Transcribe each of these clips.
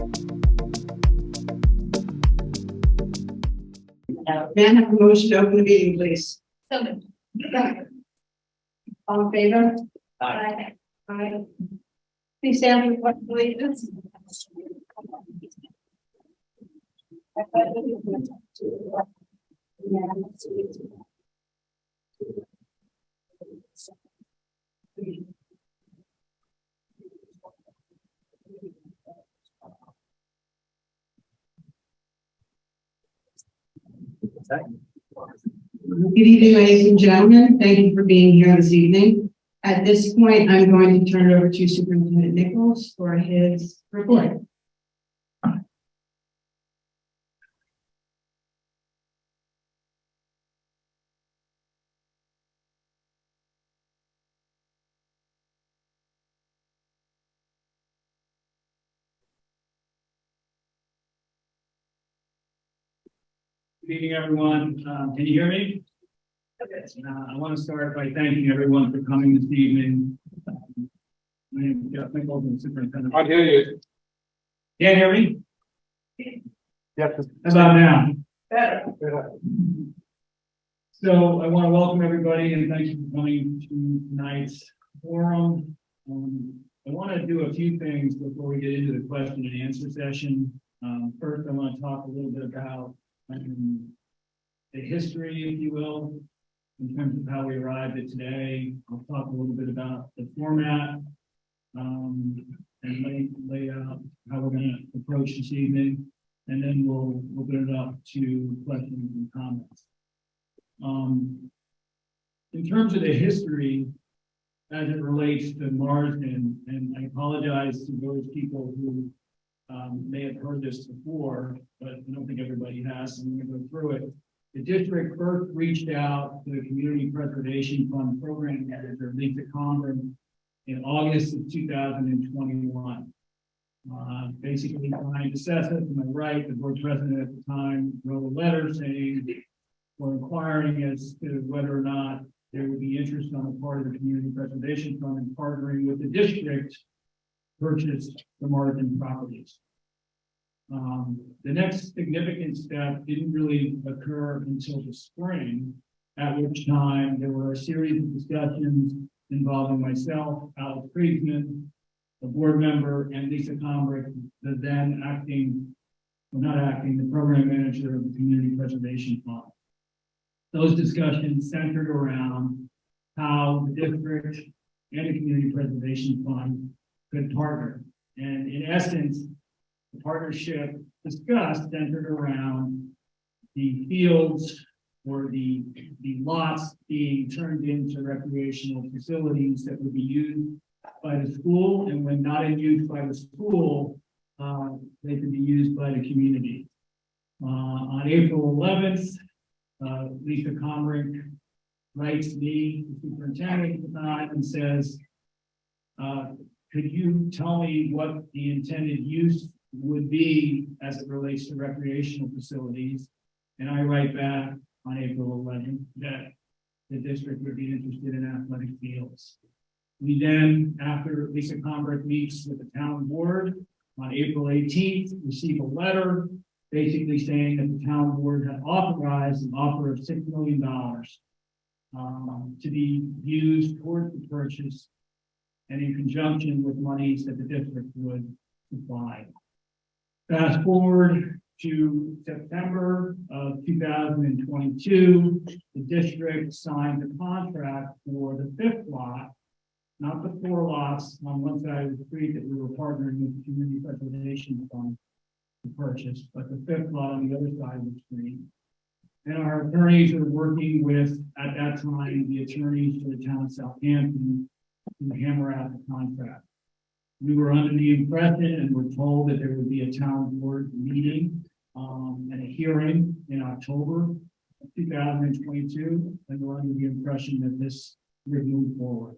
May I have a motion to open the meeting, please? So moved. All in favor? Aye. Aye. Please stand for the pledge of allegiance. Good evening, ladies and gentlemen. Thank you for being here this evening. At this point, I'm going to turn it over to Superintendent Nichols for his report. Good evening, everyone. Can you hear me? I want to start by thanking everyone for coming this evening. My name is Jeff Nichols, I'm superintendent. I hear you. Can't hear me? Yes. How about now? Better. So I want to welcome everybody and thank you for coming to tonight's forum. I want to do a few things before we get into the question and answer session. First, I want to talk a little bit about the history, if you will, in terms of how we arrived at today. I'll talk a little bit about the format and lay out how we're going to approach this evening, and then we'll open it up to questions and comments. In terms of the history as it relates to Marsden, and I apologize to those people who may have heard this before, but I don't think everybody has, so I'm going to go through it. The district first reached out to the Community Preservation Fund Program Manager, Lisa Conran, in August of 2021. Basically trying to assess it. Am I right? The board president at the time wrote a letter saying, or inquiring as to whether or not there would be interest on the part of the Community Preservation Fund in partnering with the district to purchase the Marsden properties. The next significant step didn't really occur until the spring, at which time there were a series of discussions involving myself, Alex Friedman, a board member, and Lisa Combrick, the then the program manager of the Community Preservation Fund. Those discussions centered around how the district and the Community Preservation Fund could partner. And in essence, the partnership discussed centered around the fields or the lots being turned into recreational facilities that would be used by the school, and when not in use by the school, they could be used by the community. On April 11th, Lisa Combrick writes me, the superintendent, and says, could you tell me what the intended use would be as it relates to recreational facilities? And I write back on April 11th that the district would be interested in athletic fields. We then, after Lisa Combrick meets with the town board on April 18th, receive a letter basically saying that the town board had authorized an offer of $6 million to be used towards the purchase and in conjunction with monies that the district would supply. Fast forward to September of 2022, the district signed a contract for the 5th lot, not the 4 lots on one side of the street that we were partnering with the Community Preservation Fund to purchase, but the 5th lot on the other side of the street. And our attorneys are working with, at that time, the attorneys for the town of Southampton to hammer out the contract. We were under the impression and were told that there would be a town board meeting and a hearing in October of 2022, and we're under the impression that this would move forward.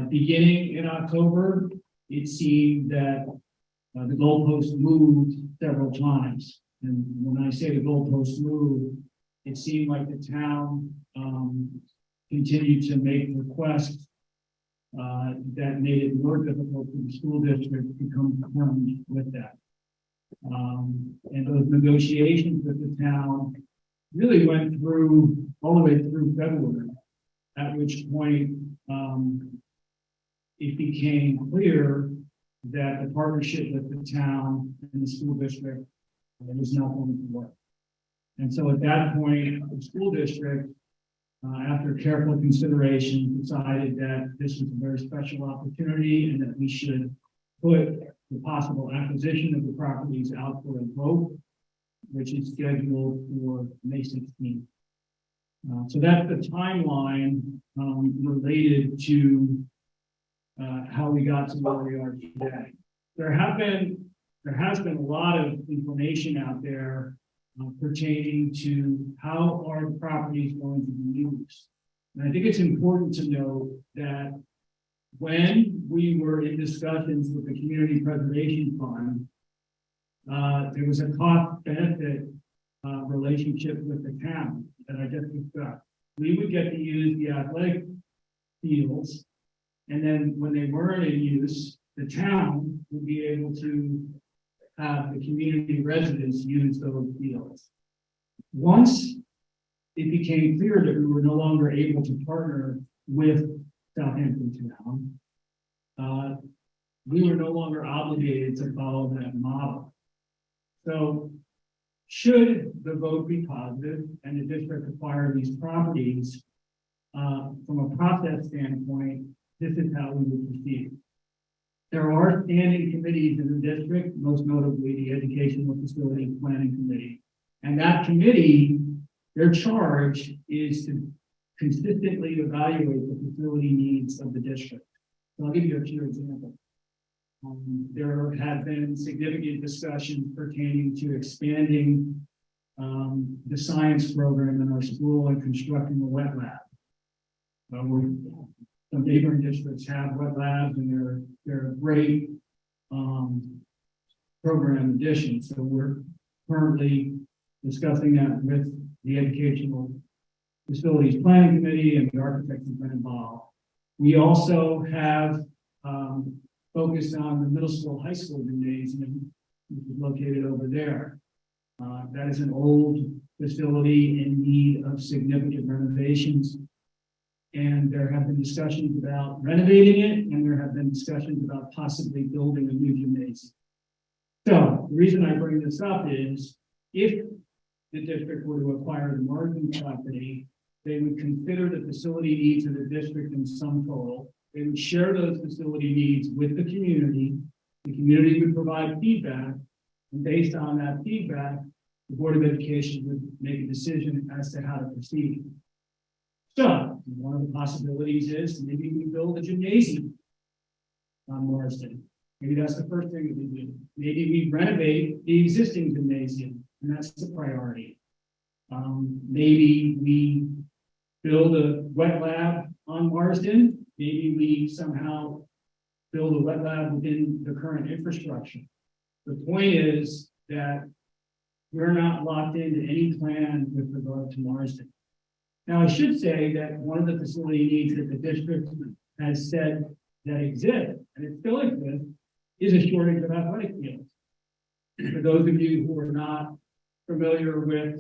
Beginning in October, it seemed that the goalpost moved several times. And when I say the goalpost moved, it seemed like the town continued to make requests that made it more difficult for the school district to come to terms with that. And those negotiations with the town really went through all the way through February, at which point it became clear that the partnership with the town and the school district was not going to work. And so at that point, the school district, after careful consideration, decided that this was a very special opportunity and that we should put the possible acquisition of the properties out for a vote, which is scheduled for May 16th. So that's the timeline related to how we got to where we are today. There has been a lot of information out there pertaining to how are the properties going to be used. And I think it's important to note that when we were in discussions with the Community Preservation Fund, there was a cost-benefit relationship with the town that I just discussed. We would get to use the athletic fields, and then when they weren't in use, the town would be able to have the community residents use those fields. Once it became clear that we were no longer able to partner with Southampton Town, we were no longer obligated to follow that model. So should the vote be positive and the district acquire these properties, from a process standpoint, this is how we would proceed. There are standing committees in the district, most notably the Educational Facilities Planning Committee. And that committee, their charge is to consistently evaluate the facility needs of the district. So I'll give you a few examples. There have been significant discussions pertaining to expanding the science program in our school and constructing a wet lab. Some neighboring districts have wet labs, and they're a great program addition. So we're currently discussing that with the Educational Facilities Planning Committee, and the architects have been involved. We also have focused on the middle school, high school gymnasium, which is located over there. That is an old facility in need of significant renovations. And there have been discussions about renovating it, and there have been discussions about possibly building a new gymnasium. So the reason I bring this up is if the district were to acquire the Marsden property, they would consider the facility needs of the district in sum total. They would share those facility needs with the community. The community would provide feedback, and based on that feedback, the Board of Education would make a decision as to how to proceed. So one of the possibilities is maybe we build a gymnasium on Marsden. Maybe that's the first thing that we do. Maybe we renovate the existing gymnasium, and that's the priority. Maybe we build a wet lab on Marsden. Maybe we somehow build a wet lab within the current infrastructure. The point is that we're not locked into any plan with regard to Marsden. Now, I should say that one of the facility needs that the district has said that exists, and it still exists, is a shortage of athletic fields. For those of you who are not familiar with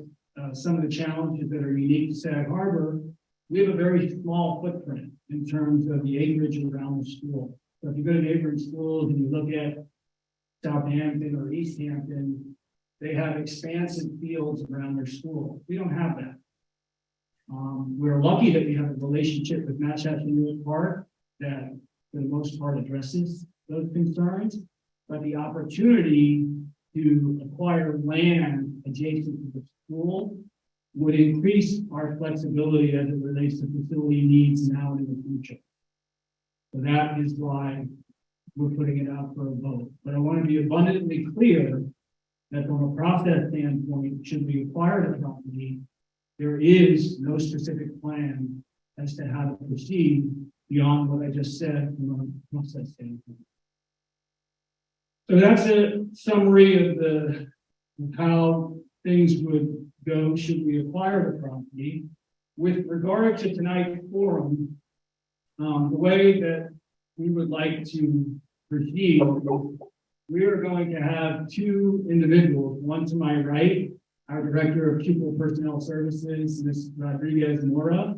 some of the challenges that are unique to Sag Harbor, we have a very small footprint in terms of the acreage around the school. So if you go to neighboring schools and you look at Southampton or East Hampton, they have expansive fields around their school. We don't have that. We're lucky that we have a relationship with Matchastin Park that, for the most part, addresses those concerns. But the opportunity to acquire land adjacent to the school would increase our flexibility as it relates to facility needs now and in the future. So that is why we're putting it out for a vote. But I want to be abundantly clear that from a process standpoint, should we acquire the property, there is no specific plan as to how to proceed beyond what I just said from a process standpoint. So that's a summary of how things would go should we acquire the property. With regard to tonight's forum, the way that we would like to proceed, we are going to have two individuals, one to my right, our Director of Pupil Personnel Services, Ms. Rodriguez Mora,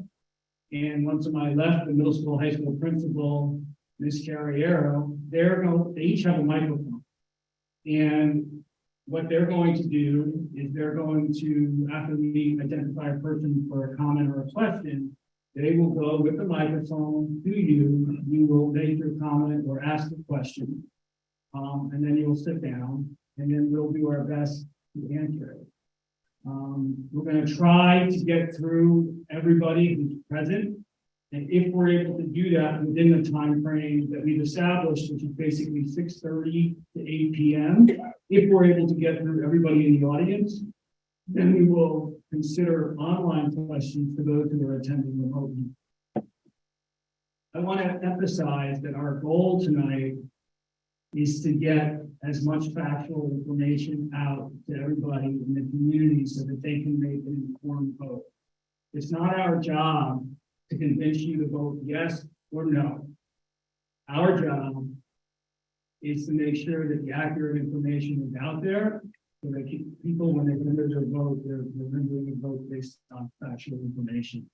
and one to my left, the middle school, high school principal, Ms. Carriero. They each have a microphone. And what they're going to do is they're going to, after we identify a person for a comment or a question, they will go with the microphone to you. You will make your comment or ask a question. And then you will sit down, and then we'll do our best to answer it. We're going to try to get through everybody who's present. And if we're able to do that within the time frame that we've established, which is basically 6:30 to 8 p.m., if we're able to get through everybody in the audience, then we will consider online questions for those who are attending remotely. I want to emphasize that our goal tonight is to get as much factual information out to everybody in the community so that they can make an informed vote. It's not our job to convince you to vote yes or no. Our job is to make sure that the accurate information is out there so that people, when they render their vote, they're rendering a vote based on factual information.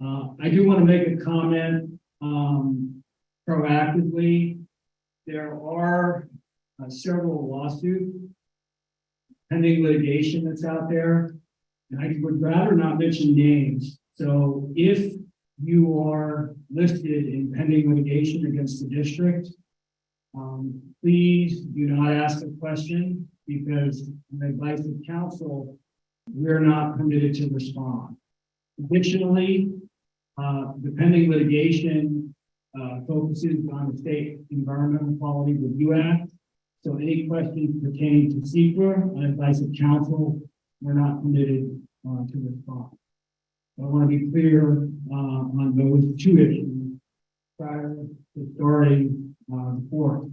I do want to make a comment proactively. There are several lawsuits pending litigation that's out there, and I would rather not mention names. So if you are listed in pending litigation against the district, please do not ask a question because on the advice of counsel, we're not permitted to respond. Additionally, the pending litigation focuses on the State Environmental Quality Review Act. So any questions pertaining to SEQA on advice of counsel, we're not permitted to respond. I want to be clear on those two issues prior to starting the court.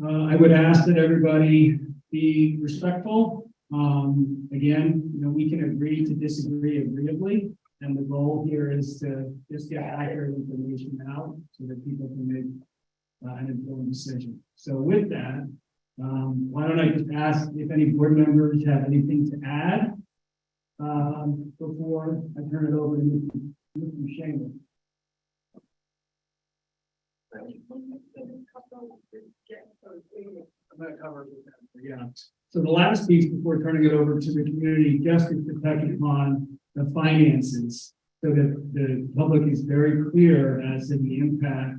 I would ask that everybody be respectful. Again, we can agree to disagree agreeably, and the goal here is to just get accurate information out so that people can make an informed decision. So with that, why don't I just ask if any board members have anything to add before I turn it over to Mr. Shangle. I'm going to cover that. Yeah. So the last piece before turning it over to the community justice to touch upon the finances so that the public is very clear as to the impact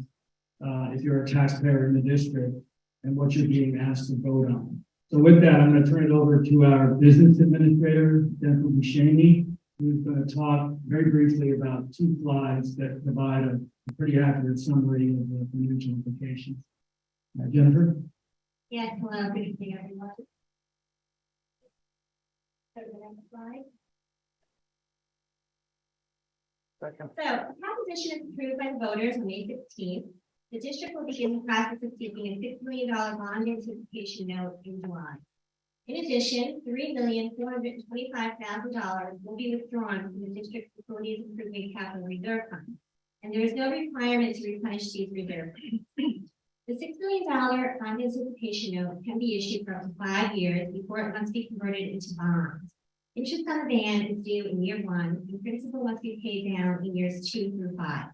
if you're a taxpayer in the district and what you're being asked to vote on. So with that, I'm going to turn it over to our business administrator, Jennifer Buscemi, who's going to talk very briefly about two slides that provide a pretty accurate summary of the financial implications. Jennifer? Yes, hello, good evening, everyone. So the next slide. Second. So the proposition is approved by the voters on May 15th. The district will begin the process of seeking a $6 million bond anticipation note in July. In addition, $3,425,000 will be withdrawn from the district's facilities improvement capital reserve fund, and there is no requirement to replenish these reserve funds. The $6 million bond anticipation note can be issued for up to 5 years before it must be converted into bonds. Interest on the bond is due in year 1, and principal must be paid down in years 2 through 5.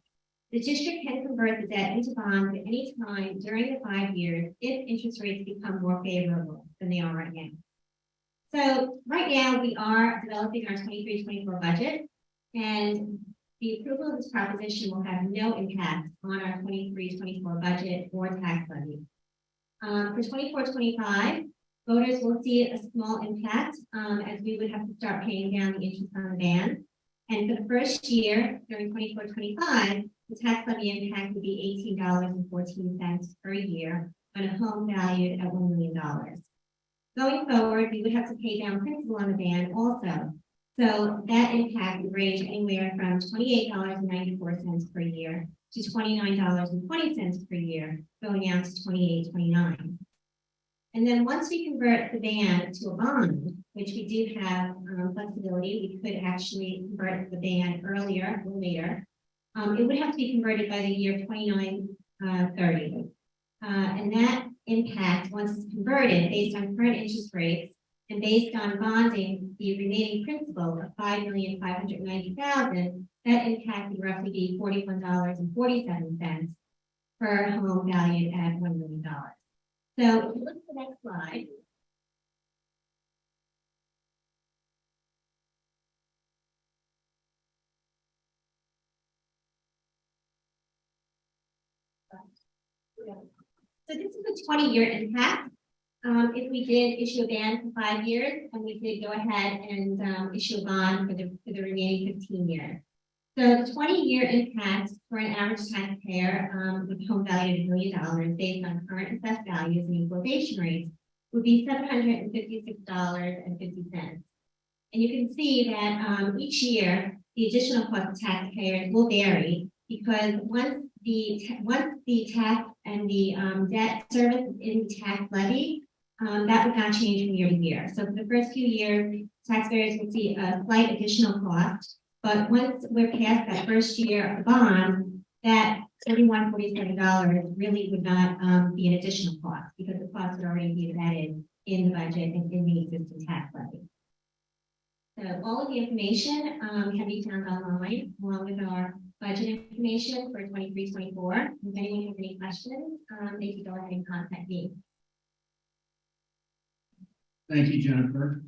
The district can convert the debt into bonds at any time during the 5 years if interest rates become more favorable than they are right now. So right now we are developing our 23-24 budget, and the approval of this proposition will have no impact on our 23-24 budget or tax levy. For 24-25, voters will see a small impact as we would have to start paying down the interest on the bond. And for the first year during 24-25, the tax levy impact would be $18.14 per year on a home valued at $1 million. Going forward, we would have to pay down principal on the bond also. So that impact would range anywhere from $28.94 per year to $29.20 per year, going out to $28.29. And then once we convert the band to a bond, which we do have flexibility, we could actually convert the band earlier or later. It would have to be converted by the year 2930. And that impact once it's converted based on current interest rates and based on bonding the remaining principal of $5,590,000, that impact would roughly be $41.47 per home valued at $1 million. So if you look at the next slide. So this is a 20-year impact. If we did issue a bond for 5 years, and we did go ahead and issue a bond for the remaining 15 years. So the 20-year impact for an average taxpayer with home value of $1 million based on current assessed values and equalization rates would be $756.50. And you can see that each year the additional cost of taxpayers will vary because once the tax and the debt service is in the tax levy, that would not change from year to year. So for the first few years, taxpayers will see a slight additional cost, but once we're past that first year of the bond, that $31.47 really would not be an additional cost because the cost would already be embedded in the budget and in the existing tax levy. So all of the information can be found online along with our budget information for 23-24. If anyone has any questions, they can go ahead and contact me. Thank you, Jennifer.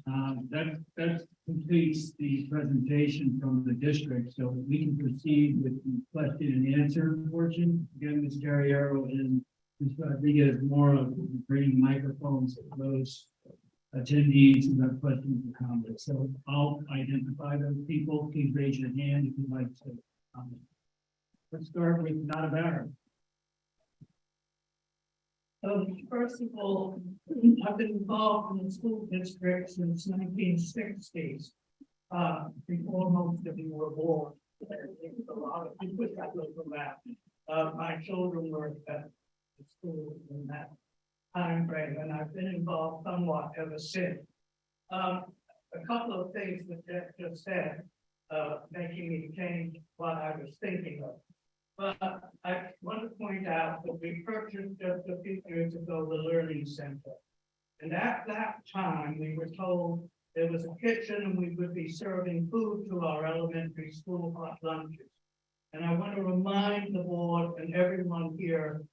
That completes the presentation from the district, so we can proceed with the question and answer portion. Again, Ms. Carriero and Ms. Rodriguez Mora will be bringing microphones to those attendees who have questions or comments. So I'll identify those people. Please raise your hand if you'd like to comment. Let's start with Nada Barra. First of all, I've been involved in the school district since 1960s, before most of you were born. A lot of people that look from that. My children were at the school in that time frame, and I've been involved somewhat ever since. A couple of things that Jeff just said, making me change what I was thinking of. But I want to point out that we purchased just a few years ago the Learning Center. And at that time, we were told there was a kitchen and we would be serving food to our elementary school hot lunches. And I want to remind the board and everyone here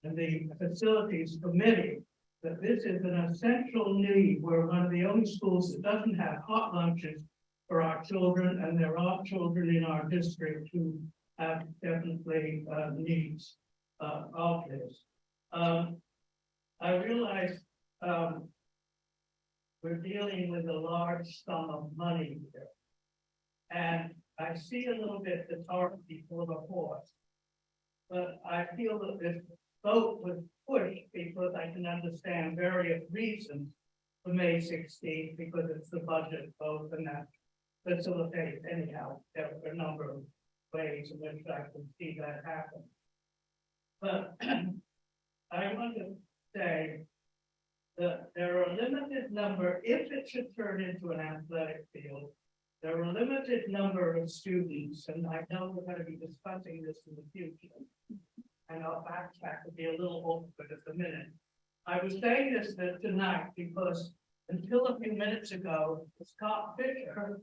and the facilities committee that this is an essential need. We're one of the only schools that doesn't have hot lunches for our children, and there are children in our district who have definitely needs of this. I realize we're dealing with a large sum of money here. And I see a little bit the cart before the horse. But I feel that this vote was pushed because I can understand various reasons for May 16th, because it's the budget vote and that facilitates anyhow. There are a number of ways in which I can see that happen. But I want to say that there are a limited number, if it should turn into an athletic field, there are a limited number of students, and I know we're going to be discussing this in the future, and our backtrack will be a little awkward at the minute. I was saying this tonight because until a few minutes ago, Scott Fisher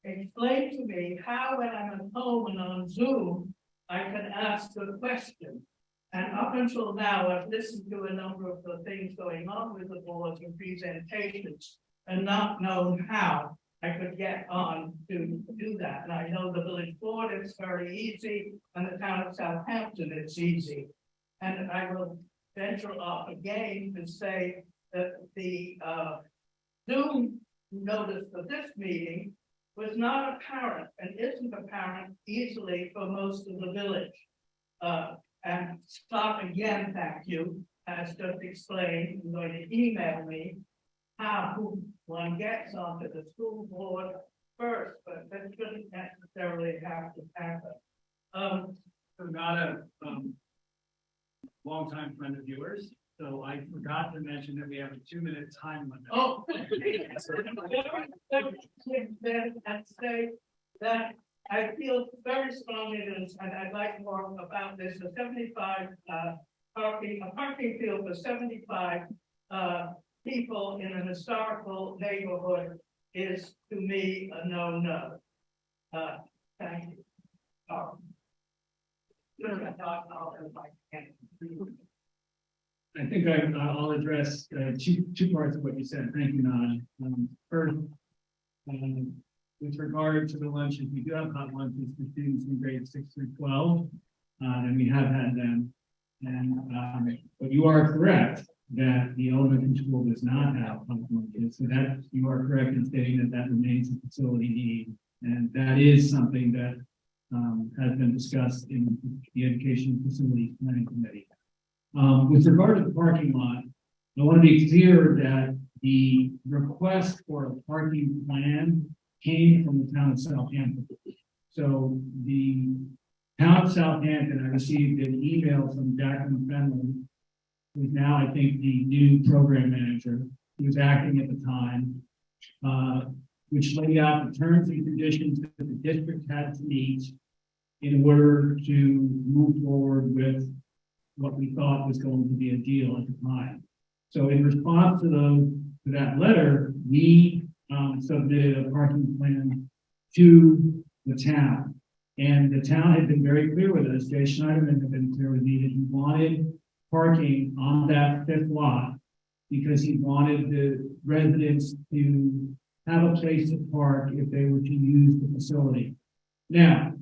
explained to me how when I'm at home and on Zoom, I can ask a question. And up until now, I've listened to a number of the things going on with the boards and presentations and not known how I could get on to do that. And I know the village board, it's very easy, and the town of Southampton, it's easy. And I will venture off again to say that the Zoom notice for this meeting was not apparent and isn't apparent easily for most of the village. And Scott, again, thank you, has just explained, and going to email me how one gets onto the school board first, but that shouldn't necessarily have to happen. Not a longtime friend of yours, so I forgot to mention that we have a 2-minute time limit. Oh, and say that I feel very strongly, and I'd like more about this. The 75 a parking field for 75 people in an historical neighborhood is to me a no-no. Thank you. I think I'll address two parts of what you said. Thank you, Naj. First, with regard to the lunches, we do have hot lunches for students in grades 6 through 12, and we have had them. And but you are correct that the elementary school does not have hot lunches. So that you are correct in stating that that remains a facility need, and that is something that has been discussed in the Education Facilities Planning Committee. With regard to the parking lot, I want to be clear that the request for a parking plan came from the town of Southampton. So the town of Southampton, I received an email from Jacqueline Fenley, who's now, I think, the new program manager, who was acting at the time, which laid out the terms and conditions that the district had to meet in order to move forward with what we thought was going to be a deal at the time. So in response to that letter, we submitted a parking plan to the town. And the town had been very clear with us, Jay Schneiderman had been clear with me that he wanted parking on that 5th lot because he wanted the residents to have a place to park if they were to use the facility. Now,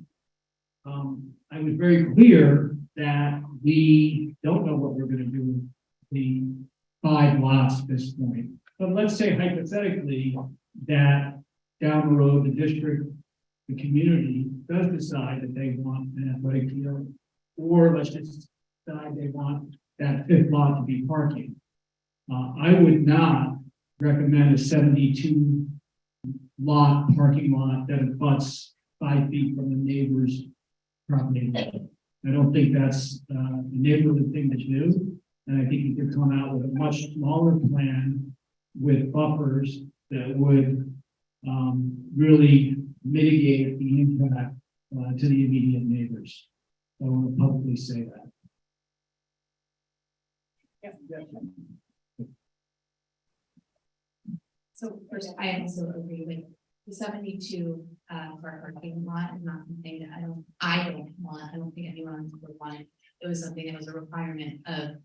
I was very clear that we don't know what we're going to do with the 5 lots at this point. But let's say hypothetically that down the road, the district, the community does decide that they want an athletic field, or let's just decide they want that 5th lot to be parking. I would not recommend a 72 lot parking lot that abuts 5 feet from the neighbor's property. I don't think that's a neighborhood thing to do. And I think you could come out with a much smaller plan with buffers that would really mitigate the impact to the immediate neighbors. I want to publicly say that. So first, I also agree with the 72 car parking lot is not something that I don't want. I don't think anyone else would want it. It was something that was a requirement of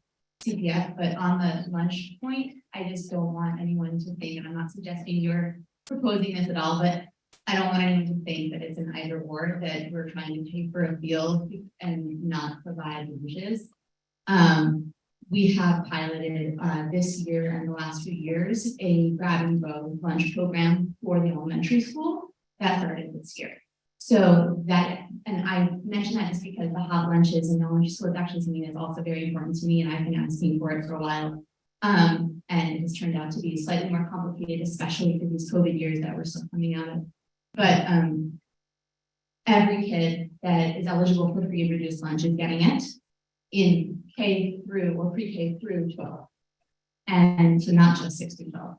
CPF, but on the lunch point, I just don't want anyone to think, and I'm not suggesting you're proposing this at all, but I don't want anyone to think that it's an either or, that we're trying to pay for a field and not provide lunches. We have piloted this year and the last few years a grab and go lunch program for the elementary school that started this year. So that, and I mentioned that just because the hot lunches in elementary school is actually something that's also very important to me, and I've been asking for it for a while. And it has turned out to be slightly more complicated, especially for these COVID years that we're still coming out of. But every kid that is eligible for free and reduced lunch is getting it in K through or pre-K through 12. And so not just 6 to 12.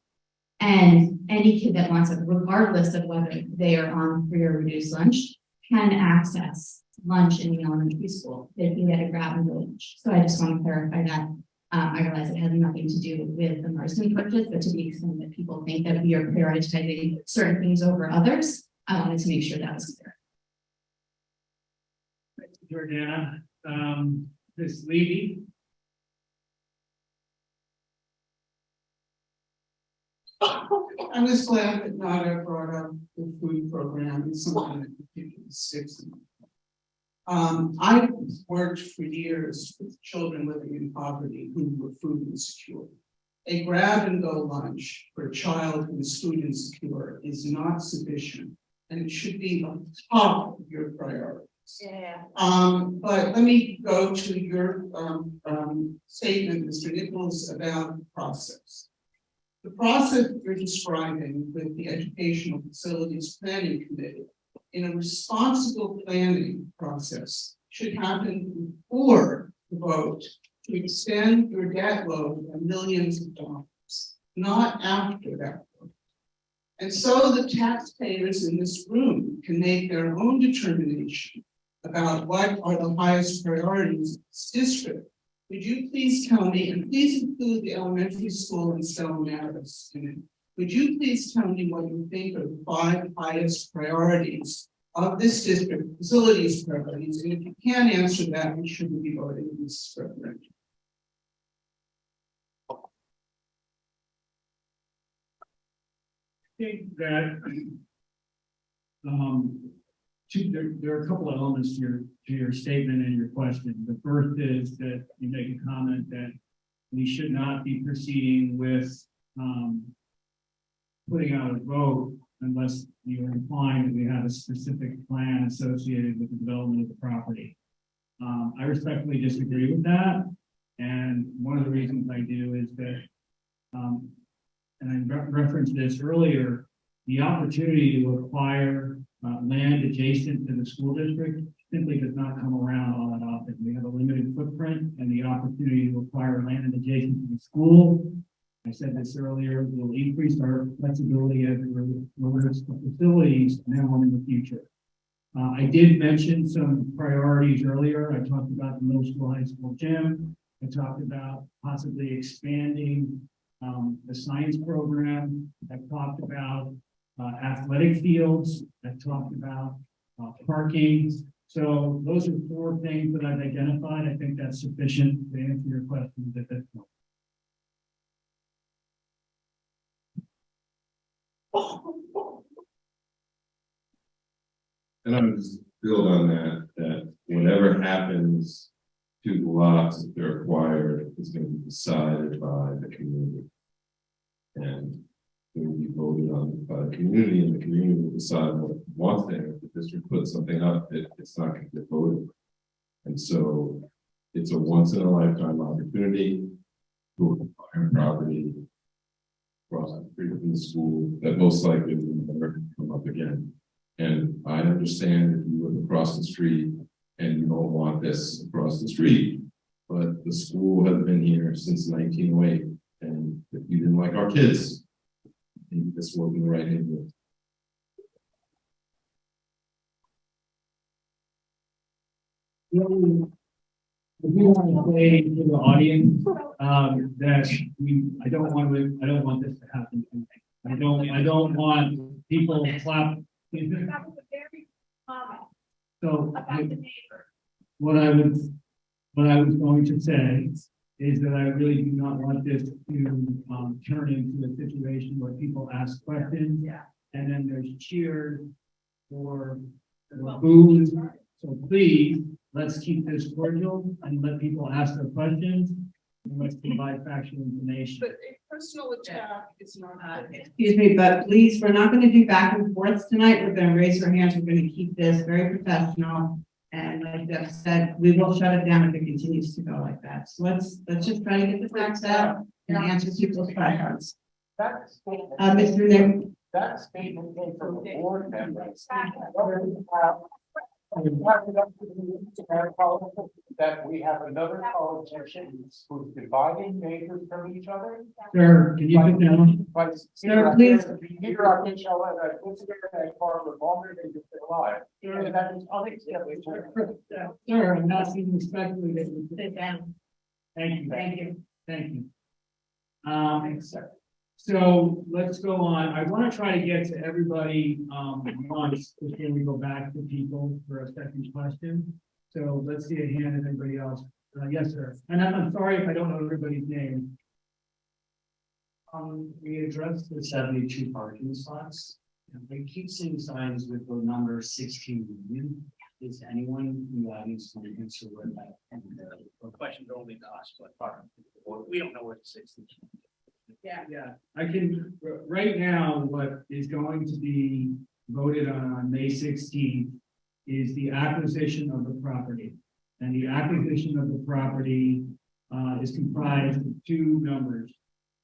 And any kid that wants it, regardless of whether they are on free or reduced lunch, can access lunch in the elementary school. They can get a grab and go lunch. So I just want to clarify that. I realize it has nothing to do with the Marsden purchase, but to the extent that people think that we are prioritizing certain things over others, I wanted to make sure that was clear. Thank you, Jordana. Ms. Levy. I was glad that Nada brought up the food program. It's something that particularly sticks in my head. I've worked for years with children living in poverty who were food insecure. A grab and go lunch for a child who is food insecure is not sufficient, and it should be on top of your priorities. Yeah. But let me go to your statement, Mr. Nichols, about the process. The process you're describing with the Educational Facilities Planning Committee in a responsible planning process should happen before the vote to extend your debt load by millions of dollars, not after that vote. And so the taxpayers in this room can make their own determination about what are the highest priorities of this district Would you please tell me, and please include the elementary school in Stella Maris in it, would you please tell me what you think are the 5 highest priorities of this district, facilities priorities, and if you can't answer that, we shouldn't be voting in this referendum. I think that there are a couple of elements to your statement and your question. The first is that you make a comment that we should not be proceeding with putting out a vote unless you are implying that we have a specific plan associated with the development of the property. I respectfully disagree with that. And one of the reasons I do is that, and I referenced this earlier, the opportunity to acquire land adjacent to the school district simply does not come around all that often. We have a limited footprint, and the opportunity to acquire land adjacent to the school, I said this earlier, will increase our flexibility as it relates to facilities now and in the future. I did mention some priorities earlier. I talked about the middle school, high school gym. I talked about possibly expanding the science program. I talked about athletic fields. I talked about parking. So those are 4 things that I've identified. I think that's sufficient to answer your questions at this point. And I would just build on that whatever happens to the lots that they're acquired is going to be decided by the community. And it will be voted on by the community, and the community will decide what it wants there. If the district puts something up, it's not going to get voted. And so it's a once in a lifetime opportunity to acquire property across the street from the school that most likely will never come up again. And I understand if you live across the street and you don't want this across the street, but the school has been here since 1908. And if you didn't like our kids, maybe this wasn't the right neighborhood. I do want to say to the audience that I don't want this to happen tonight. I don't want people to clap. That was a very comment So about the neighbor. what I was going to say is that I really do not want this to turn into a situation where people ask questions, and then there's cheers or boos. So please, let's keep this cordial and let people ask their questions, and let's provide factual information. But a personal attack is not. Excuse me, but please, we're not going to do back and forth tonight. We're going to raise our hands. We're going to keep this very professional. And like Jeff said, we will shut it down if it continues to go like that. So let's just try to get the facts out and answer people's questions. Mr. Nick. That statement came from a board member. That we have another politician who's dividing neighbors from each other. Sir, can you sit down? Sir, please. Peter, I think shall let that far longer than you've been alive. And that is unacceptable. Sir, I'm asking respectfully that you Sit down. Thank you. Thank you. Thank you. So let's go on. I want to try to get to everybody once before we go back to people for a second question. So let's see a hand of anybody else. Yes, sir. And I'm sorry if I don't know everybody's name. We addressed the 72 parking slots. And we keep seeing signs with the number 16 million. Is anyone in the audience going to answer what that? The question only to us, but we don't know what 16. Yeah, I can, right now, what is going to be voted on May 16th is the acquisition of the property. And the acquisition of the property is comprised of 2 numbers.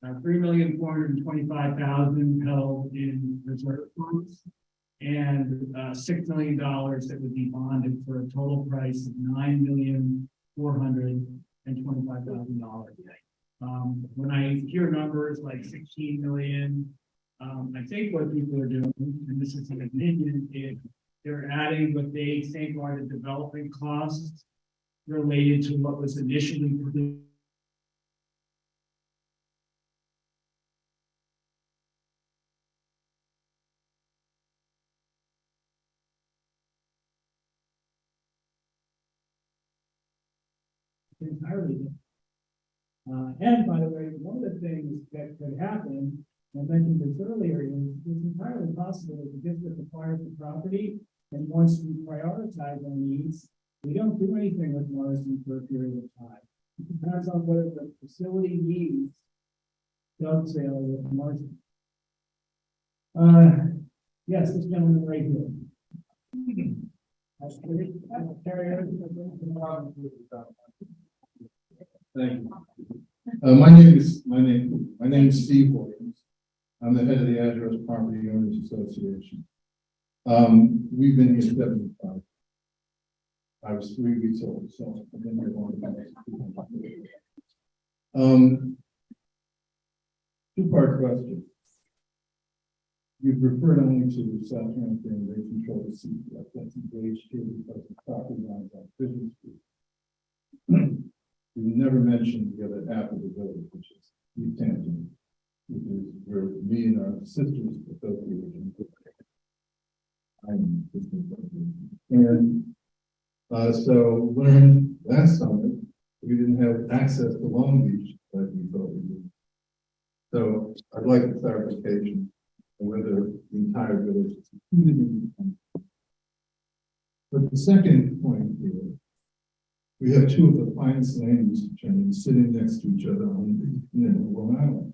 3,425,000 held in reserve funds and $6 million that would be bonded for a total price of $9,425,000. When I hear numbers like 16 million, I think what people are doing, and this is an opinion, is they're adding what they think are the development costs related to what was initially produced. Entirely different. And by the way, one of the things that could happen, I mentioned this earlier, is it's entirely possible that the district acquires the property, and once we prioritize our needs, we don't do anything with Marsden for a period of time. It depends on whether the facility needs dovetail with Marsden. Yes, this gentleman right here. Thank you. My name is Steve Williams. I'm the head of the Address Property Owners Association. We've been here 75. I was 3 weeks old, so I've been here a long time. Two-part question. You've referred only to Southampton, they control the sea, that's engaged here because the property lines on Vision Street. You never mentioned the other half of the village, which is East Hampton, which is where me and our sisters associated. And so learned last summer we didn't have access to Long Beach like we thought we did. So I'd like a clarification on whether the entire village is included in the plan. But the second point here, we have two of the finest land use attorneys sitting next to each other on Long Island.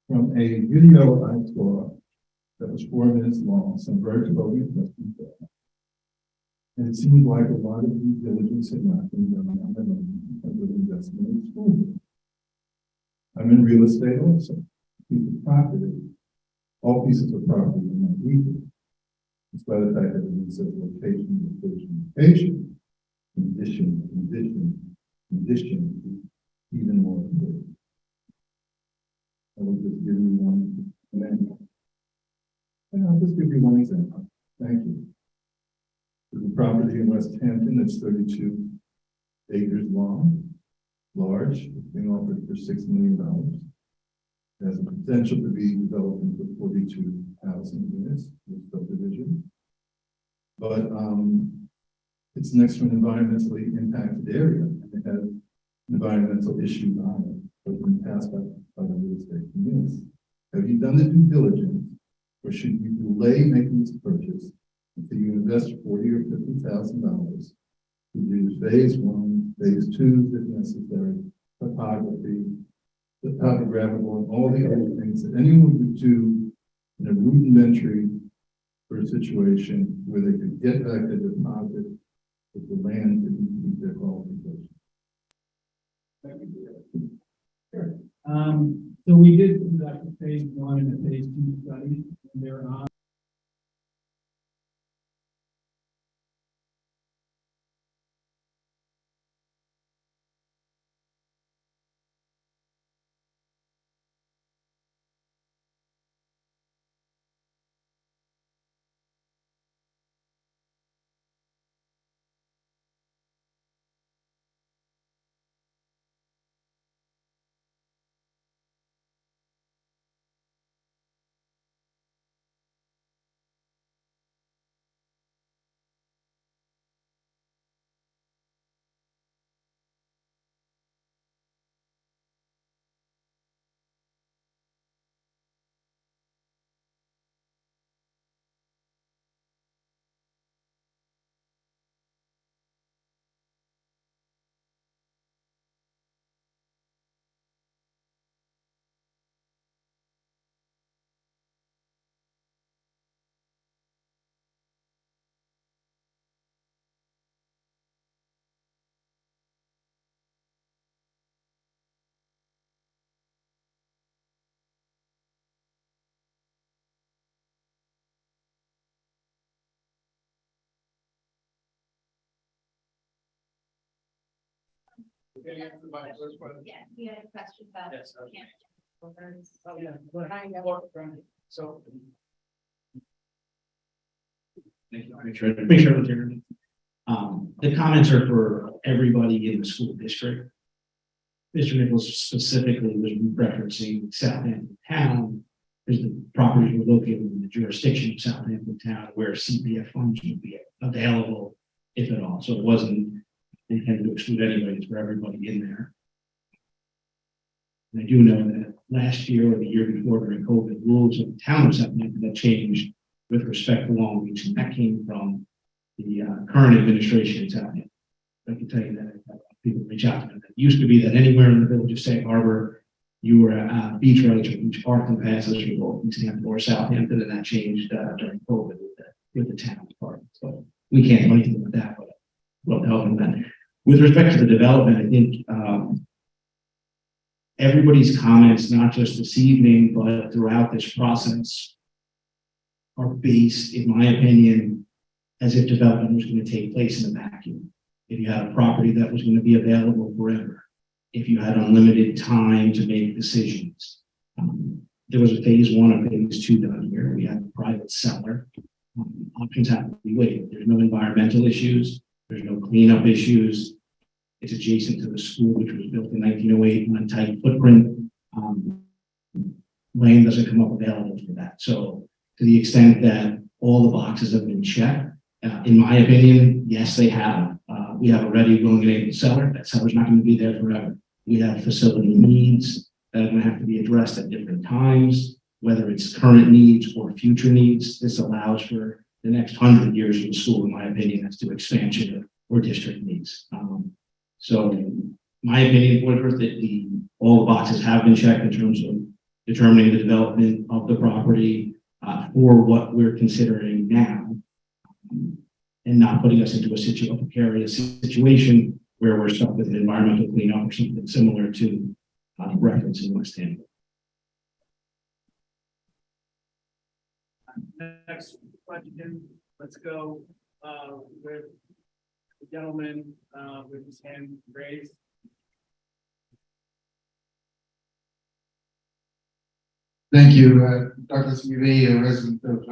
From a video I saw that was 4 minutes long, some very devoted questions there. And it seemed like a lot of due diligence had not been done on the investment in school. I'm in real estate also. Piece of property. All pieces of property are not equal. Despite the fact that it says location, condition, even more important. I will just give you one example. And I'll just give you one example. Thank you. There's a property in West Hampton that's 32 acres long, large, being offered for $6 million. It has the potential to be developed into 42,000 units with subdivision. But it's next to an environmentally impacted area, and it has environmental issues on it that have been passed by the real estate community. Have you done the due diligence, or should you delay making this purchase until you invest $40,000 or $50,000 to do phase 1, phase 2, if necessary, topography, the topographical, and all the other things that anyone would do in a rudimentary for a situation where they could get back their deposit if the land didn't meet their qualifications? Sure. So we did conduct a phase 1 and a phase 2 study, and they're on. Can you answer my first question? Yeah, you had a question about. Yes, okay. Oh, yeah. So. Make sure that you're. The comments are for everybody in the school district. Mr. Nichols specifically was referencing Southampton Town, because the properties were located in the jurisdiction of Southampton Town, where CPF funds would be available, if at all. So it wasn't intended to exclude anybody, it's for everybody in there. And I do know that last year or the year before during COVID, rules of the town of Southampton that changed with respect to Long Beach, and that came from the current administration in Southampton. I can tell you that people reach out to me. It used to be that anywhere in the village of Sag Harbor, you were beach rights or beach parking passes for both East Hampton or Southampton, and that changed during COVID with the town part. So we can't do anything with that, but we'll help in that. With respect to the development, I think everybody's comments, not just this evening, but throughout this process, are based, in my opinion, as if development was going to take place in a vacuum. If you had a property that was going to be available forever, if you had unlimited time to make decisions. There was a phase one and phase two done here. We had a private seller. Options have to be weighed. There's no environmental issues. There's no cleanup issues. It's adjacent to the school, which was built in 1908 on a tight footprint. Land doesn't come up available for that. So to the extent that all the boxes have been checked, in my opinion, yes, they have. We have a ready, willing, and able seller. That seller's not going to be there forever. We have facility needs that are going to have to be addressed at different times, whether it's current needs or future needs. This allows for the next 100 years of the school, in my opinion, as to expansion or district needs. So, my opinion, Woodworth, that all the boxes have been checked in terms of determining the development of the property for what we're considering now, and not putting us into a precarious situation where we're stuck with an environmental cleanup or something similar to reference in West Hampton. Next question, let's go with the gentleman with his hand raised. Thank you, Douglas McVie, a resident of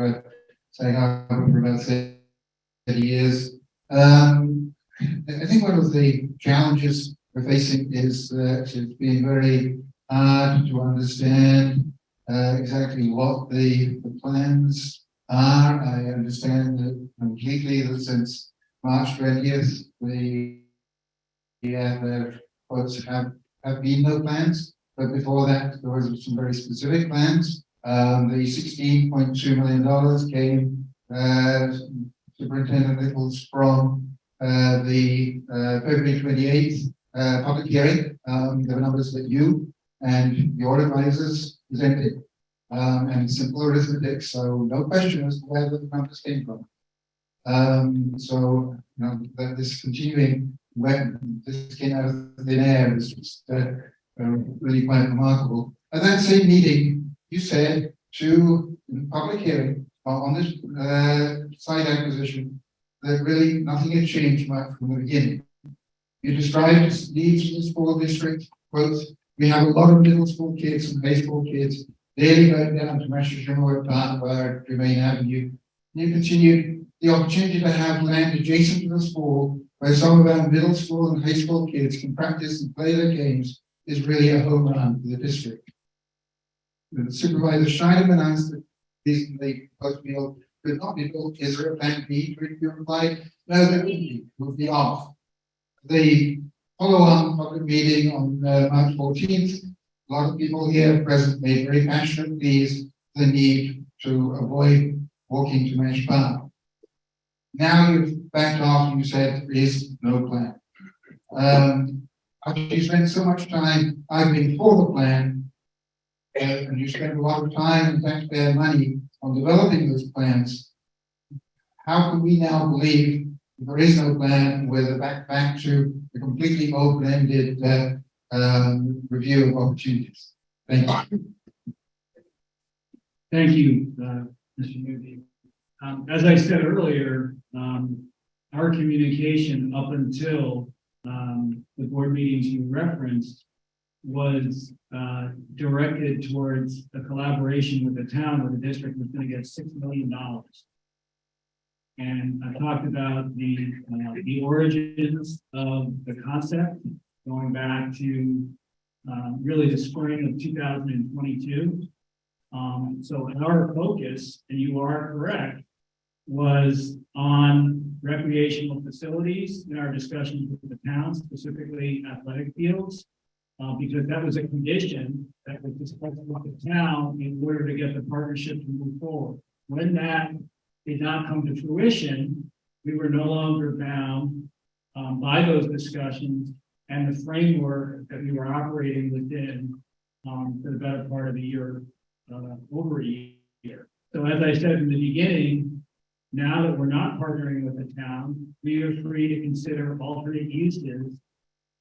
Sag Harbor for about 30 years. I think one of the challenges we're facing is that it's been very hard to understand exactly what the plans are. I understand that completely that since March 20th, the quotes have been no plans, but before that, there was some very specific plans. The $16.2 million came, Superintendent Nichols, from the February 28th public hearing. There were numbers that you and your advisors presented, and simple arithmetic, so no question as to where the numbers came from. So, you know, that this continuing, when this came out of thin air is just really quite remarkable. At that same meeting, you said to in public hearing on this site acquisition that really nothing had changed much from the beginning. You described needs for the school district, quote, we have a lot of middle school kids and high school kids daily going down to Marsden Park, Remain Avenue. You continued the opportunity to have land adjacent to the school where some of our middle school and high school kids can practice and play their games is really a home run for the district. The Supervisor Schneiderman announced that recently post-meal could not be built. Is there a plan B? You replied, no, there wouldn't be. It would be off. The follow-on public meeting on March 14th, a lot of people here present made very passionate pleas for the need to avoid walking to Mesh Park. Now you've backed off and you said there is no plan. After you spent so much time arguing for the plan, and you spent a lot of time and taxpayer money on developing those plans, how can we now believe there is no plan with a back to a completely open-ended review of opportunities? Thank you. Thank you, Mr. Newby. As I said earlier, our communication up until the board meetings you referenced was directed towards a collaboration with the town where the district was going to get $6 million. And I talked about the origins of the concept going back to really the spring of 2022. So our focus, and you are correct, was on recreational facilities in our discussions with the town, specifically athletic fields, because that was a condition that was discussed with the town in order to get the partnership to move forward. When that did not come to fruition, we were no longer bound by those discussions and the framework that we were operating within for the better part of a year, over a year. So as I said in the beginning, now that we're not partnering with the town, we are free to consider alternate uses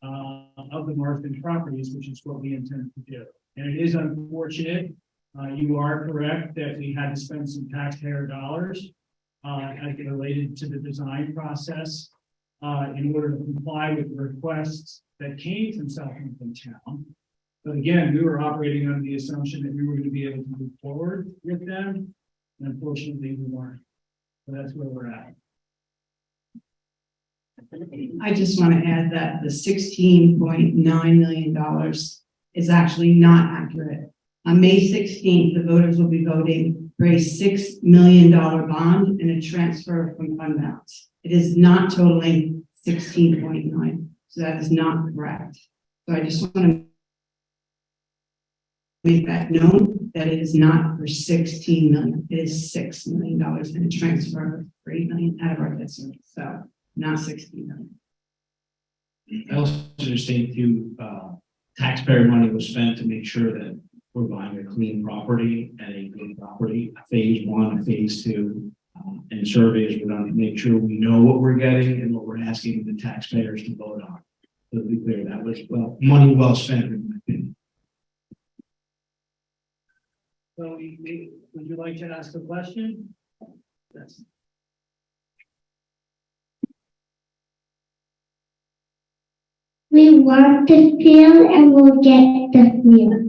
of the Marsden properties, which is what we intend to do. And it is unfortunate, you are correct that we had to spend some taxpayer dollars as it related to the design process in order to comply with the requests that came from Southampton Town. But again, we were operating under the assumption that we were going to be able to move forward with them. And unfortunately, we weren't. So that's where we're at. I just want to add that the $16.9 million is actually not accurate. On May 16th, the voters will be voting for a $6 million bond and a transfer from fund balance. It is not totaling 16.9, so that is not correct. So I just want to make that known that it is not for 16 million. It is $6 million and a transfer for 8 million out of our debt service. So not 16 million. I also understand too, taxpayer money was spent to make sure that we're buying a clean property and a good property, a phase one, a phase two, and surveys. We're going to make sure we know what we're getting and what we're asking the taxpayers to vote on. So to be clear, that was money well spent, in my opinion. So would you like to ask a question? Yes. We want the field and we'll get the field.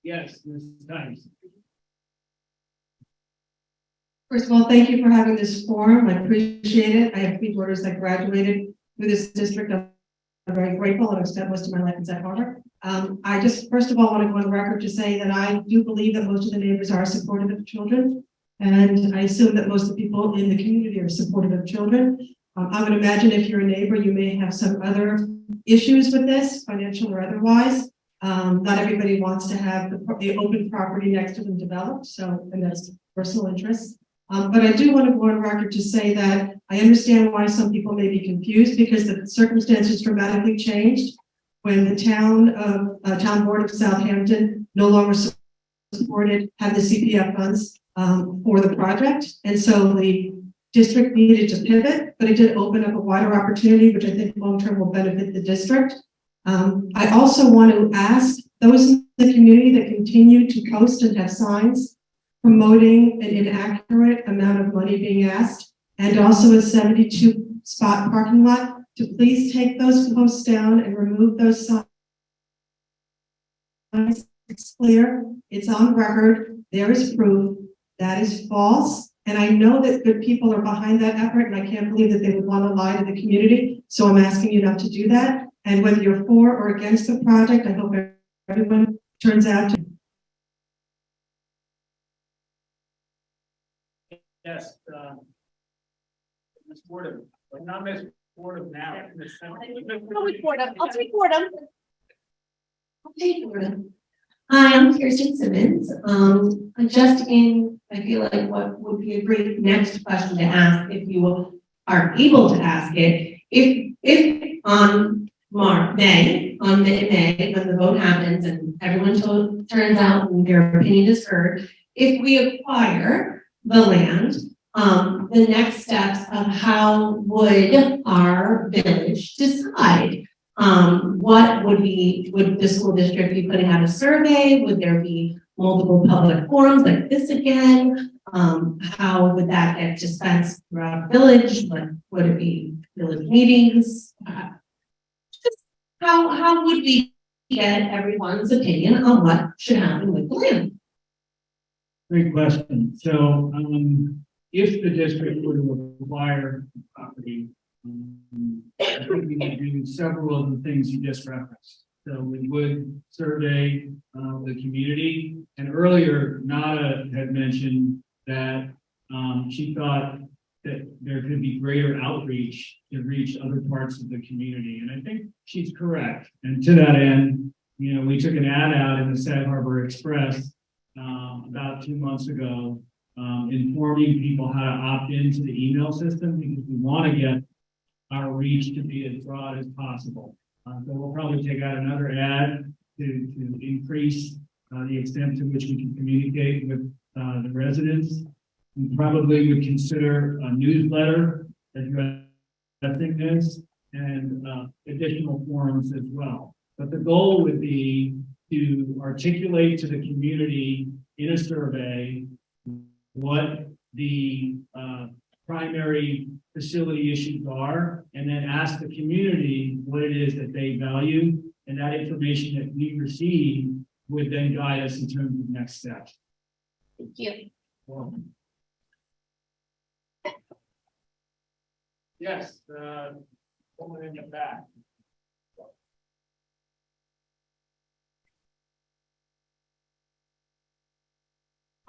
Yes, Ms. Times. First of all, thank you for having this forum. I appreciate it. I have 3 daughters that graduated through this district. I'm very grateful, and I've spent most of my life in Sag Harbor. I just, first of all, want to go on the record to say that I do believe that most of the neighbors are supportive of children. And I assume that most of the people in the community are supportive of children. I would imagine if you're a neighbor, you may have some other issues with this, financial or otherwise. Not everybody wants to have the open property next to them developed, so, and that's personal interest. But I do want to go on record to say that I understand why some people may be confused, because the circumstances dramatically changed when the town board of Southampton no longer had the CPF funds for the project. And so the district needed to pivot, but it did open up a wider opportunity, which I think long-term will benefit the district. I also want to ask those in the community that continue to post and have signs promoting an inaccurate amount of money being asked, and also a 72 spot parking lot, to please take those posts down and remove those signs. It's clear, it's on record, there is proof that is false. And I know that good people are behind that effort, and I can't believe that they would want to lie to the community. So I'm asking you not to do that. And whether you're for or against the project, I hope everyone turns out to. Yes, Ms. Fordham, but not Ms. Fordham now. I'll report them. I'll report them. I'll take them. Hi, I'm Kirsten Simmons. I feel like what would be a great next question to ask, if you are able to ask it, if on May, when the vote happens and everyone turns out and their opinion is heard, if we acquire the land, the next steps of how would our village decide? What would the school district be putting out a survey? Would there be multiple public forums like this again? How would that get dispensed throughout the village? Would it be village meetings? Just how would we get everyone's opinion on what should happen with the land. Great question. So, if the district were to acquire property, I think we would do several of the things you just referenced. So we would survey the community, and earlier Nada had mentioned that she thought that there could be greater outreach to reach other parts of the community, and I think she's correct. And to that end, you know, we took an ad out in the Sag Harbor Express about 2 months ago, informing people how to opt into the email system because we want to get our reach to be as broad as possible. So we'll probably take out another ad to increase the extent to which we can communicate with the residents. We probably would consider a newsletter addressing this and additional forums as well. But the goal would be to articulate to the community in a survey what the primary facility issues are, and then ask the community what it is that they value, and that information that we receive would then guide us in terms of next steps. Thank you. Welcome. Yes, woman in the back.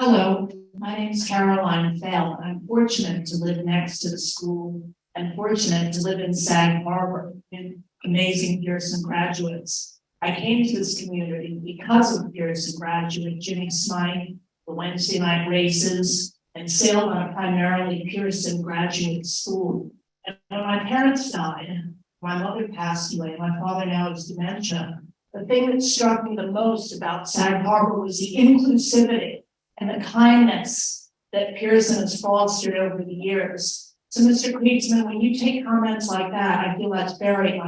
Hello, my name is Caroline Fell. I'm fortunate to live next to the school and fortunate to live in Sag Harbor with amazing Pearson graduates. I came to this community because of Pearson graduate Jimmy Smythe, the Wednesday night races, and sailed on a primarily Pearson graduate school. And when my parents died, my mother passed away, my father now has dementia. The thing that struck me the most about Sag Harbor was the inclusivity and the kindness that Pearson has fostered over the years. So, Mr. Kriegsman, when you take comments like that, I feel that's very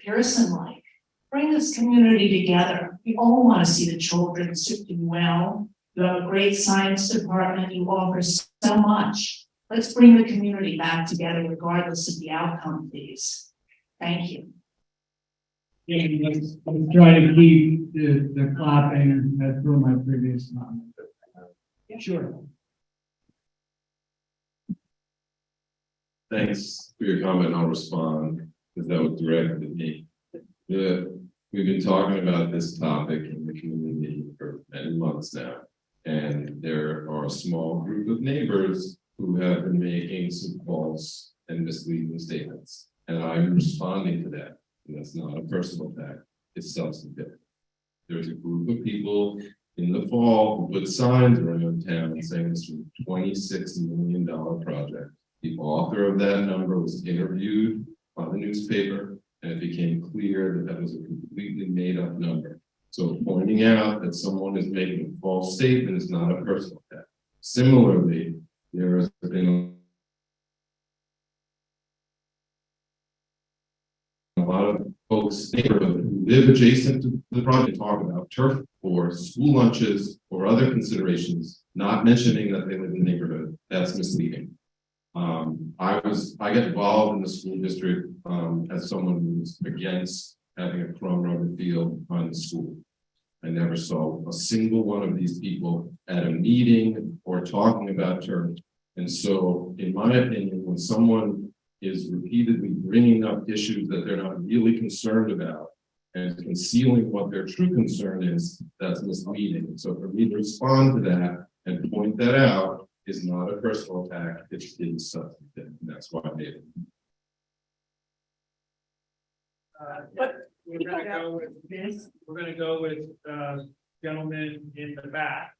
Pearson-like. Bring this community together. We all want to see the children do well. You have a great science department. You offer so much. Let's bring the community back together regardless of the outcome, please. Thank you. Yeah, let's try to keep the clapping as per my previous comment. Sure. Thanks for your comment. I'll respond because that was directed at me. We've been talking about this topic in the community for many months now, and there are a small group of neighbors who have been making some false and misleading statements, and I'm responding to that. And that's not a personal attack, it's substantive. There's a group of people in the fall who put signs around town saying it's a $26 million project. The author of that number was interviewed on the newspaper, and it became clear that that was a completely made up number. So pointing out that someone is making a false statement is not a personal attack. Similarly, there has been a lot of folks who live adjacent to the project talk about turf or school lunches or other considerations, not mentioning that they live in the neighborhood. That's misleading. I got involved in the school district as someone who's against having a chrome rubber field on the school. I never saw a single one of these people at a meeting or talking about turf. And so, in my opinion, when someone is repeatedly bringing up issues that they're not really concerned about and concealing what their true concern is, that's misleading. So for me to respond to that and point that out is not a personal attack, it's substantive, and that's why I made it. We're gonna go with this. We're gonna go with gentleman in the back.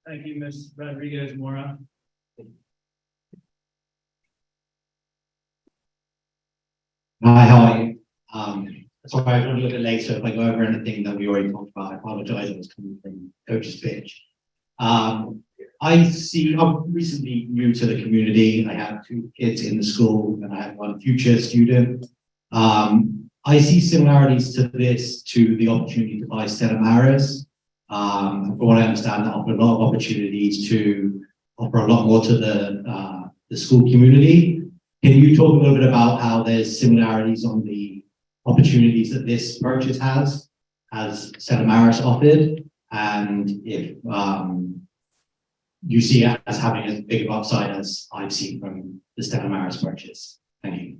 Thank you, Ms. Rodriguez Mora. Hi, how are you? Sorry, I was a little bit late, so if I go over anything that we already talked about, I apologize. I was coming from Coach's pitch. I'm recently new to the community. I have 2 kids in the school, and I have 1 future student. I see similarities to this to the opportunity to buy Stella Maris. From what I understand, they offer a lot of opportunities to offer a lot more to the school community. Can you talk a little bit about how there's similarities on the opportunities that this purchase has Stella Maris offered, and if you see it as having as big of upside as I've seen from the Stella Maris purchase. Thank you.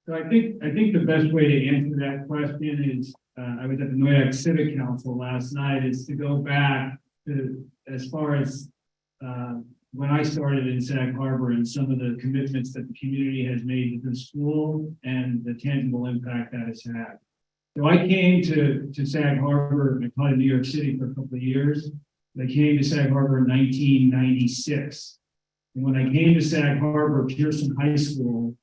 So I think the best way to answer that question is, I was at the Noyak Civic Council last night, is to go back to as far as when I started in Sag Harbor and some of the commitments that the community has made to the school and the tangible impact that it's had. So I came to Sag Harbor, I taught in New York City for a couple of years. I came to Sag Harbor in 1996. And when I came to Sag Harbor, Pearson High School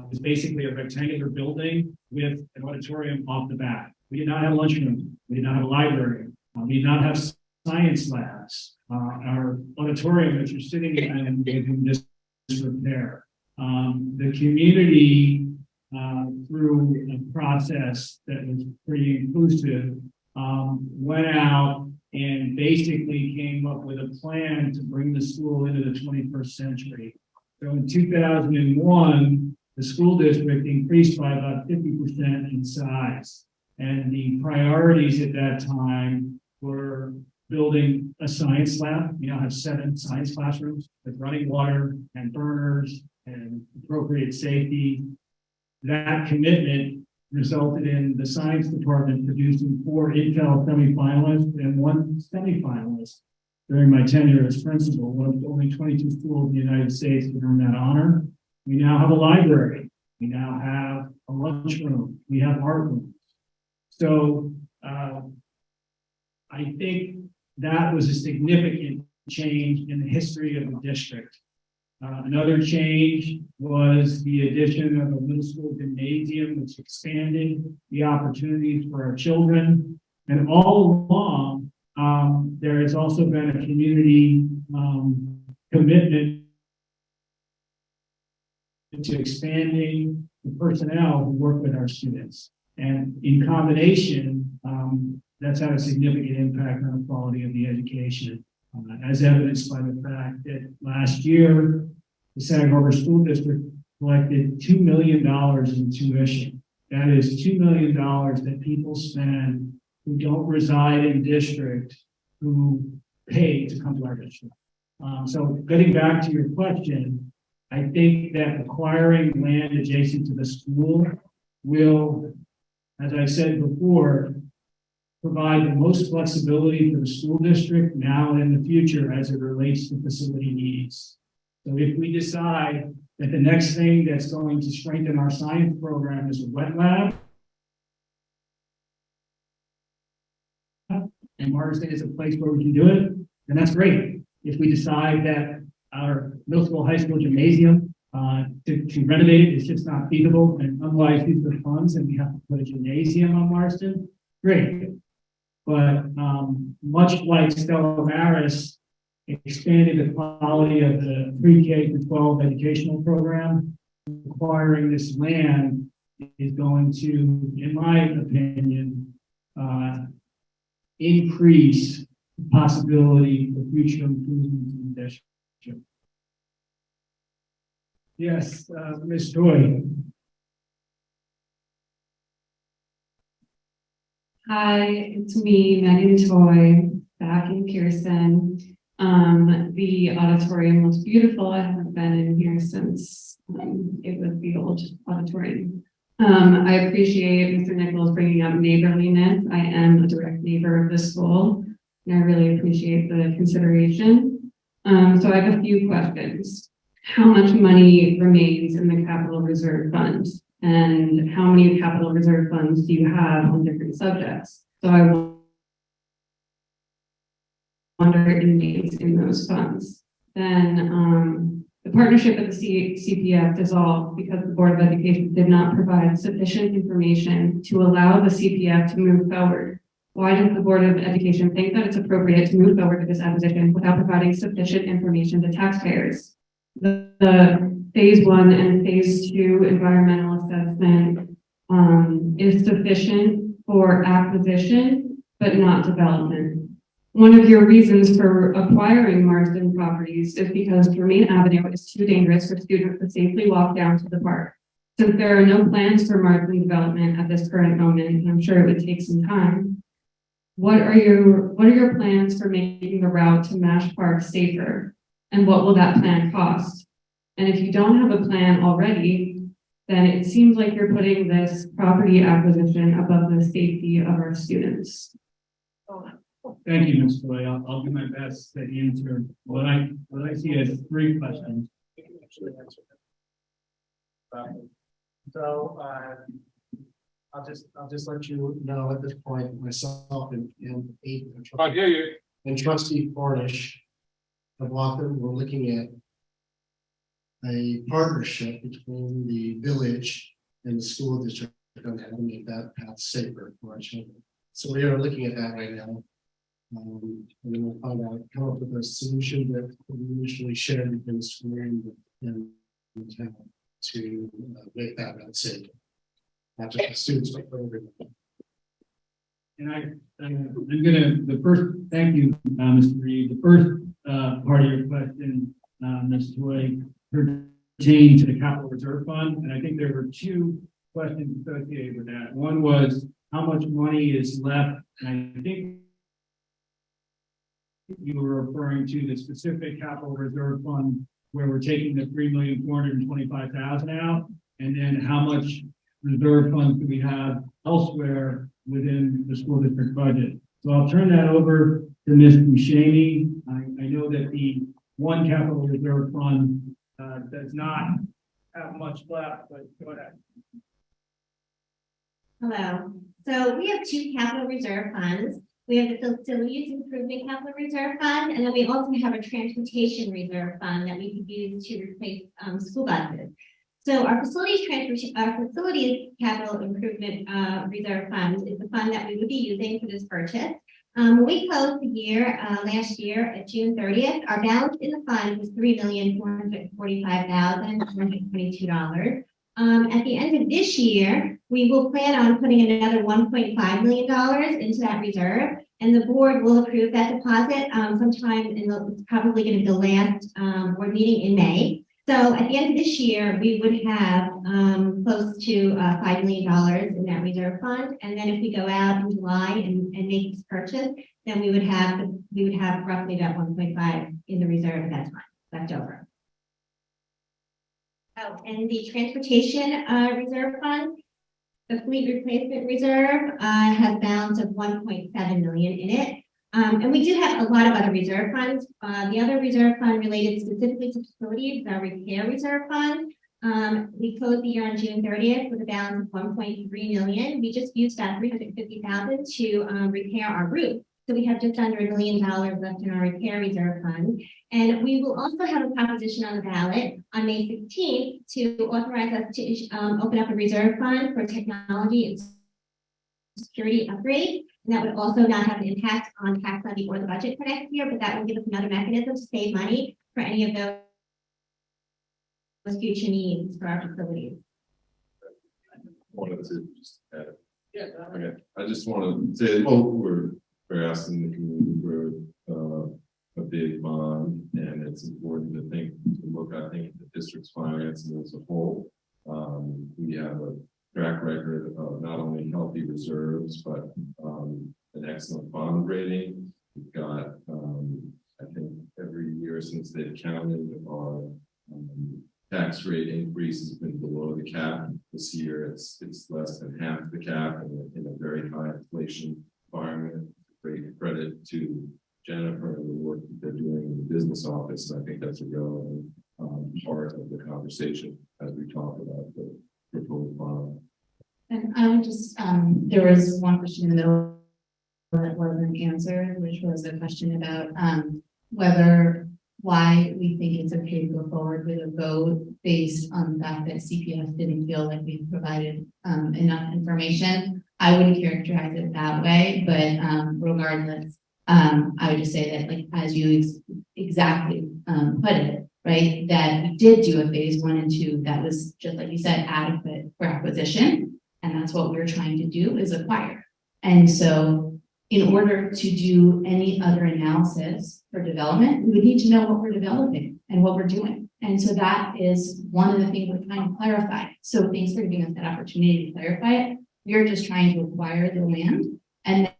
was basically a rectangular building with an auditorium off the back. We did not have a lunchroom. We did not have a library. We did not have science labs. Our auditorium that you're sitting in was in disrepair. The community, through a process that was pretty inclusive, went out and basically came up with a plan to bring the school into the 21st century. So in 2001, the school district increased by about 50% in size. And the priorities at that time were building a science lab. We now have 7 science classrooms with running water and burners and appropriate safety. That commitment resulted in the science department producing 4 Intel semifinalists and 1 semifinalist during my tenure as principal, one of only 22 schools in the United States to earn that honor. We now have a library. We now have a lunchroom. We have art rooms. So I think that was a significant change in the history of the district. Another change was the addition of a middle school gymnasium, which expanded the opportunities for our children. And all along, there has also been a community commitment to expanding the personnel who work with our students. And in combination, that's had a significant impact on the quality of the education, as evidenced by the fact that last year, the Sag Harbor School District collected $2 million in tuition. That is $2 million that people spend who don't reside in district, who pay to come to our district. So getting back to your question, I think that acquiring land adjacent to the school will, as I said before, provide the most flexibility for the school district now and in the future as it relates to facility needs. So if we decide that the next thing that's going to strengthen our science program is a wet lab, and Marsden is a place where we can do it, then that's great. If we decide that our middle school, high school gymnasium, to renovate it is just not feasible and otherwise use the funds and we have to put a gymnasium on Marsden, great. But much like Stella Maris expanded the quality of the pre-K to 12 educational program, acquiring this land is going to, in my opinion, increase the possibility for future improvements in the district. Yes, Ms. Toy. Hi, it's me, Megan Toy, back in Pearson. The auditorium looks beautiful. I haven't been in here since it was the old auditorium. I appreciate Mr. Nichols bringing up neighborliness. I am a direct neighbor of the school, and I really appreciate the consideration. So I have a few questions. How much money remains in the capital reserve fund? And how many capital reserve funds do you have on different subjects? So I wonder if names in those funds. Then the partnership with the CPF dissolved because the Board of Education did not provide sufficient information to allow the CPF to move forward. Why does the Board of Education think that it's appropriate to move forward with this acquisition without providing sufficient information to taxpayers? The phase 1 and phase 2 environmental assessment is sufficient for acquisition, but not development. One of your reasons for acquiring Marsden properties is because Jermaine Avenue is too dangerous for students to safely walk down to the park. Since there are no plans for Marsden development at this current moment, and I'm sure it would take some time, what are your plans for making the route to Mash Park safer? And what will that plan cost? And if you don't have a plan already, then it seems like you're putting this property acquisition above the safety of our students. Thank you, Ms. Toy. I'll do my best to answer what I see as 3 questions. So, I'll just let you know at this point, myself and Can't hear you. and trustee Cornish of Waltham, we're looking at a partnership between the village and the school district on how to make that path safer for our children. So we are looking at that right now. And then we'll come up with a solution that we initially shared between the school and the town to make that route safer. Not just the students, but for everyone. And thank you, Mr. Reed. The first part of your question, Ms. Toy, pertained to the capital reserve fund. And I think there were 2 questions associated with that. One was how much money is left. And I think you were referring to the specific capital reserve fund where we're taking the $3,425,000 out, and then how much reserve funds do we have elsewhere within the school district budget. So I'll turn that over to Ms. Buscemi. I know that the one capital reserve fund does not have much left, but go ahead. Hello. So we have 2 capital reserve funds. We have the Facilities Improvement Capital Reserve Fund, and then we also have a Transportation Reserve Fund that we could use to replace school buses. So our facilities capital improvement reserve fund is the fund that we would be using for this purchase. When we closed the year last year at June 30th, our balance in the fund was $3,445,122. At the end of this year, we will plan on putting another $1.5 million into that reserve, and the board will approve that deposit sometime it's probably going to be the last board meeting in May. So at the end of this year, we would have close to $5 million in that reserve fund, and then if we go out in July and make this purchase, then we would have roughly that 1.5 in the reserve at that time left over. Oh, and the Transportation Reserve Fund, the Fleet Replacement Reserve has a balance of $1.7 million in it. And we do have a lot of other reserve funds. The other reserve fund related specifically to facilities, the Repair Reserve Fund. We closed the year on June 30th with a balance of $1.3 million. We just used that $350,000 to repair our roof. So we have just under $1 million left in our Repair Reserve Fund. And we will also have a proposition on the ballot on May 16th to authorize us to open up a reserve fund for technology and security upgrade. And that would also not have an impact on tax levy or the budget for next year, but that would give us another mechanism to save money for any of those future needs for our facilities. Wanted to just add. Okay. I just want to say, we're asking the community for a big bond, and it's important to look, I think, at the district's financing as a whole. We have a track record of not only healthy reserves, but an excellent bond rating. We've got, I think, every year since they've counted, our tax rate increase has been below the cap. This year, it's less than half the cap in a very high inflation environment. Great credit to Jennifer and the work that they're doing in the business office. And I think that's a relevant part of the conversation as we talk about the proposed bond. And I would just, there was one question in the middle that wasn't answered, which was a question about why we think it's okay to go forward with a vote based on the fact that CPF didn't feel like we provided enough information. I wouldn't characterize it that way, but regardless, I would just say that, like, as you exactly put it, right, that we did do a phase 1 and 2 that was, just like you said, adequate for acquisition. And that's what we're trying to do, is acquire. And so in order to do any other analysis for development, we would need to know what we're developing and what we're doing. And so that is one of the things we're trying to clarify. So thanks for giving us that opportunity to clarify it. We're just trying to acquire the land and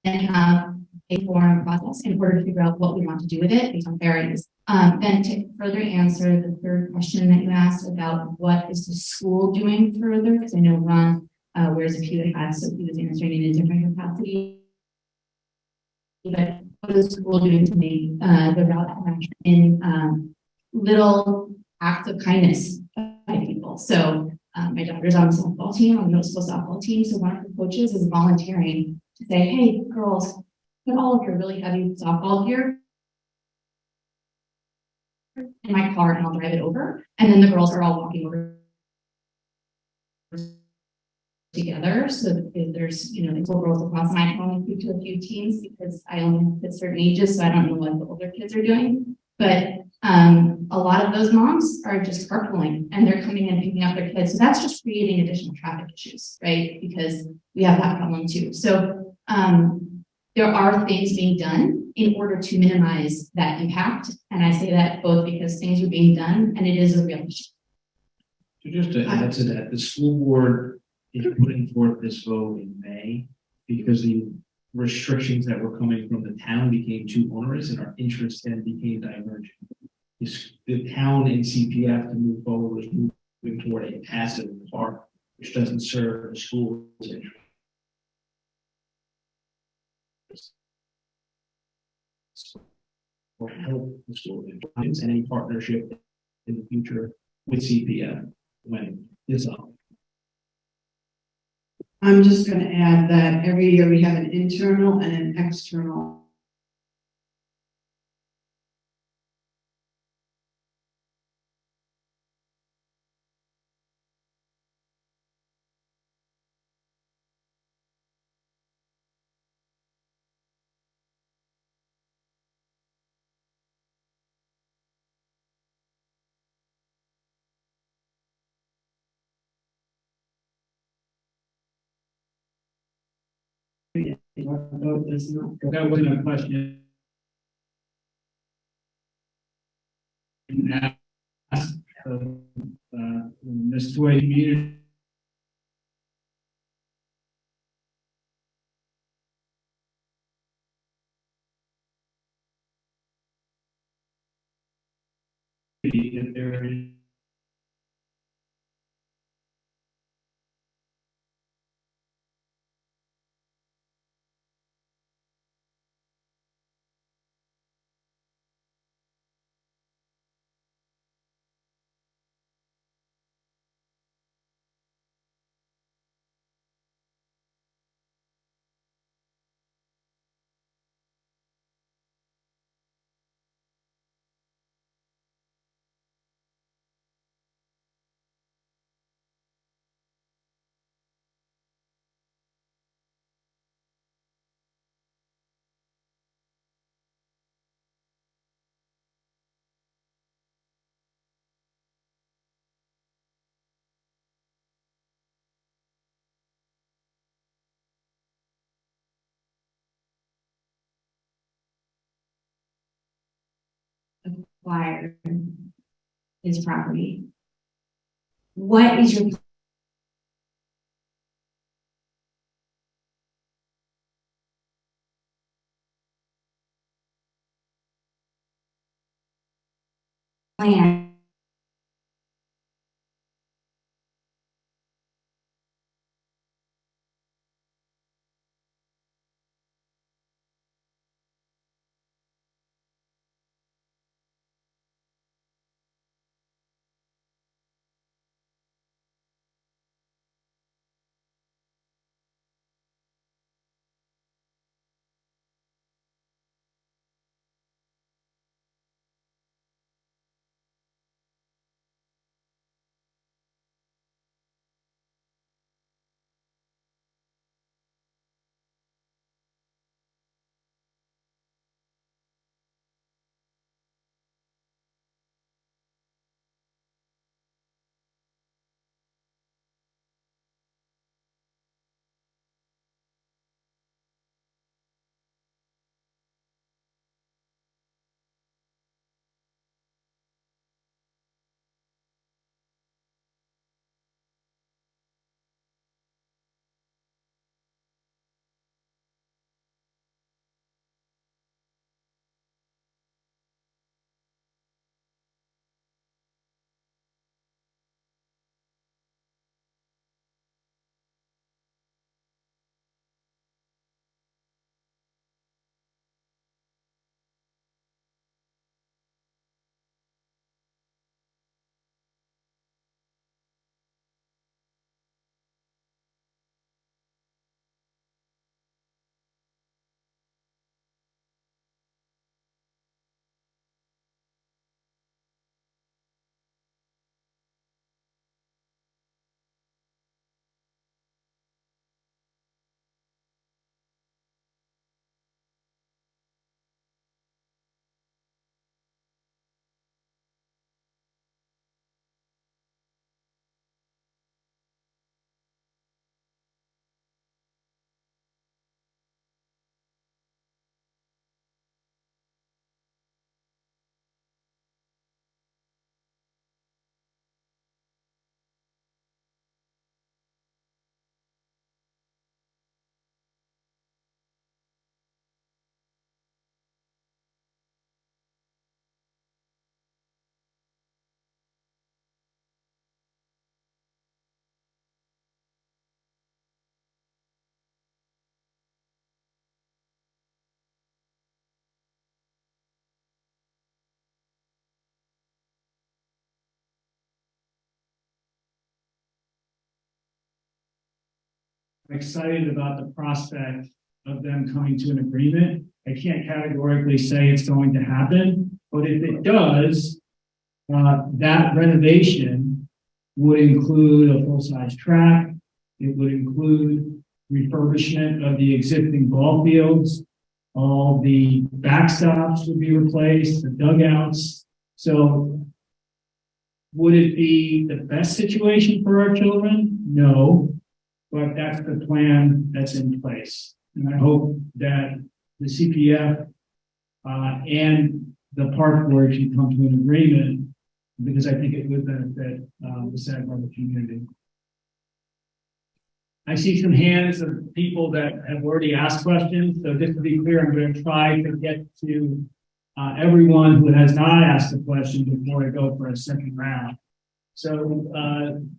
then have a forum process in order to figure out what we want to do with it based on fairness. Then to further answer the third question that you asked about what is the school doing further, because I know Ron wears a few hats, so he was answering in a different capacity. But what is the school doing to make the route action in little acts of kindness by people? So my daughter's on the softball team, on the middle school softball team. So one of the coaches is volunteering to say, hey, girls, put all of your really heavy softball gear in my car and I'll drive it over. And then the girls are all walking over together. So that if there's, there's little girls across, and I can only speak to a few teams because I only hit certain ages, so I don't know what the older kids are doing. But a lot of those moms are just carpooling and they're coming and picking up their kids. So that's just creating additional traffic issues, right? Because we have that problem too. So there are things being done in order to minimize that impact. And I say that both because things are being done and it is a real issue. So just to add to that, the school board is putting forth this vote in May because the restrictions that were coming from the town became too onerous and our interests then became divergent. The town and CPF to move forward was moving toward a passive park, which doesn't serve the school's interest. Or help the school and any partnership in the future with CPF when it's up. I'm just going to add that every year we have an internal and an external. That wasn't a question. Asked, Ms. Toy community. If there is Acquire his property. What is your plan? excited about the prospect of them coming to an agreement. I can't categorically say it's going to happen, but if it does, that renovation would include a full-size track. It would include refurbishment of the existing ball fields. All the backstops would be replaced, the dugouts. So would it be the best situation for our children? No, but that's the plan that's in place. And I hope that the CPF and the park board can come to an agreement, because I think it would benefit the Sag Harbor community. I see some hands of people that have already asked questions. So just to be clear, I'm going to try to get to everyone who has not asked a question before I go for a second round. So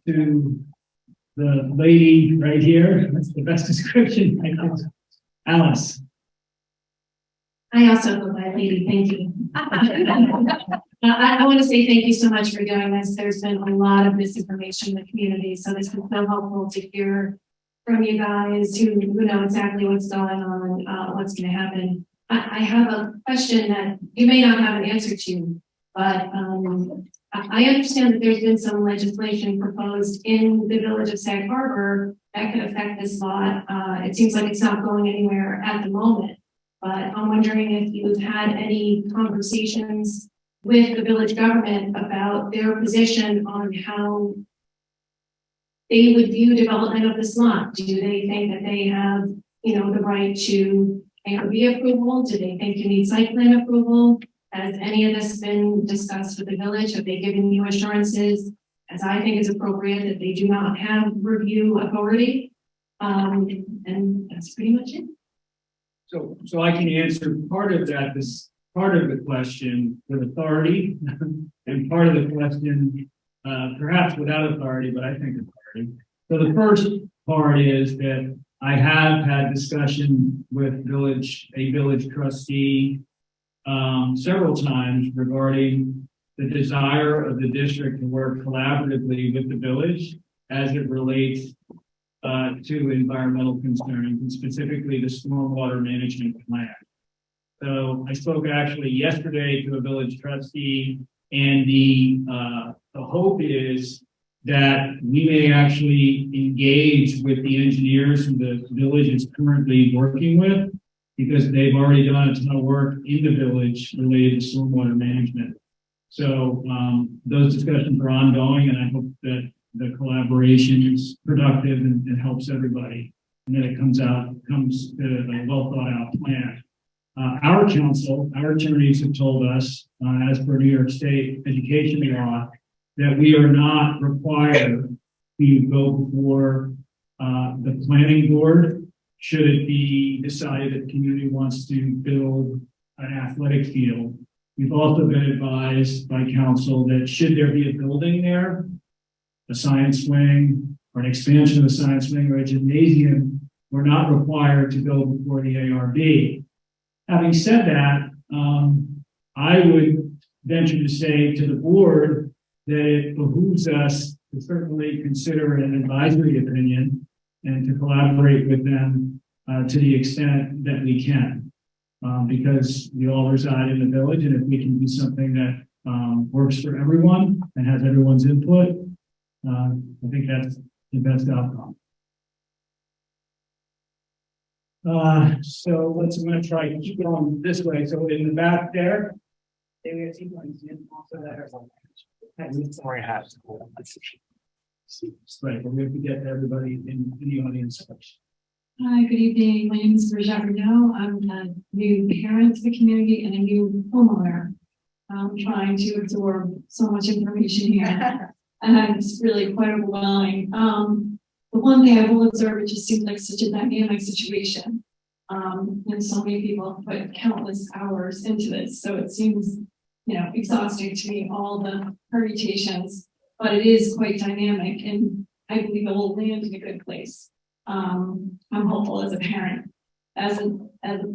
to the lady right here, that's the best description I can. Alice. I also go by lady, thank you. I want to say thank you so much for doing this. There's been a lot of misinformation in the community, so this is so helpful to hear from you guys who know exactly what's going on, what's going to happen. I have a question that you may not have an answer to, but I understand that there's been some legislation proposed in the village of Sag Harbor that could affect this lot. It seems like it's not going anywhere at the moment, but I'm wondering if you've had any conversations with the village government about their position on how they would view development of this lot. Do they think that they have, the right to ARB approval? Do they think you need site plan approval? Has any of this been discussed with the village? Have they given you assurances, as I think is appropriate, that they do not have review authority? And that's pretty much it. So I can answer part of that, this part of the question with authority, and part of the question perhaps without authority, but I think authority. So the first part is that I have had discussion with a village trustee several times regarding the desire of the district to work collaboratively with the village as it relates to environmental concerns, and specifically the stormwater management plan. So I spoke actually yesterday to a village trustee, and the hope is that we may actually engage with the engineers who the village is currently working with, because they've already done a ton of work in the village related to stormwater management. So those discussions are ongoing, and I hope that the collaboration is productive and helps everybody, and then it comes to a well thought out plan. Our council, our attorneys have told us, as per New York State education law, that we are not required to go before the planning board should it be decided that the community wants to build an athletic field. We've also been advised by council that should there be a building there, a science wing, or an expansion of a science wing or a gymnasium, we're not required to go before the ARB. Having said that, I would venture to say to the board that it behooves us to certainly consider an advisory opinion and to collaborate with them to the extent that we can, because we all reside in the village, and if we can do something that works for everyone and has everyone's input, I think that's the best outcome. I'm going to try to keep going this way. So in the back there, right, but we have to get everybody in the audience first. Hi, good evening. My name is Bridget Renaud. I'm a new parent to the community and a new homeowner. I'm trying to absorb so much information here, and it's really quite overwhelming. The one thing I will observe, it just seems like such a dynamic situation. And so many people put countless hours into this. So it seems, exhausting to me, all the permutations, but it is quite dynamic, and I believe it will land in a good place. I'm hopeful as a parent. As a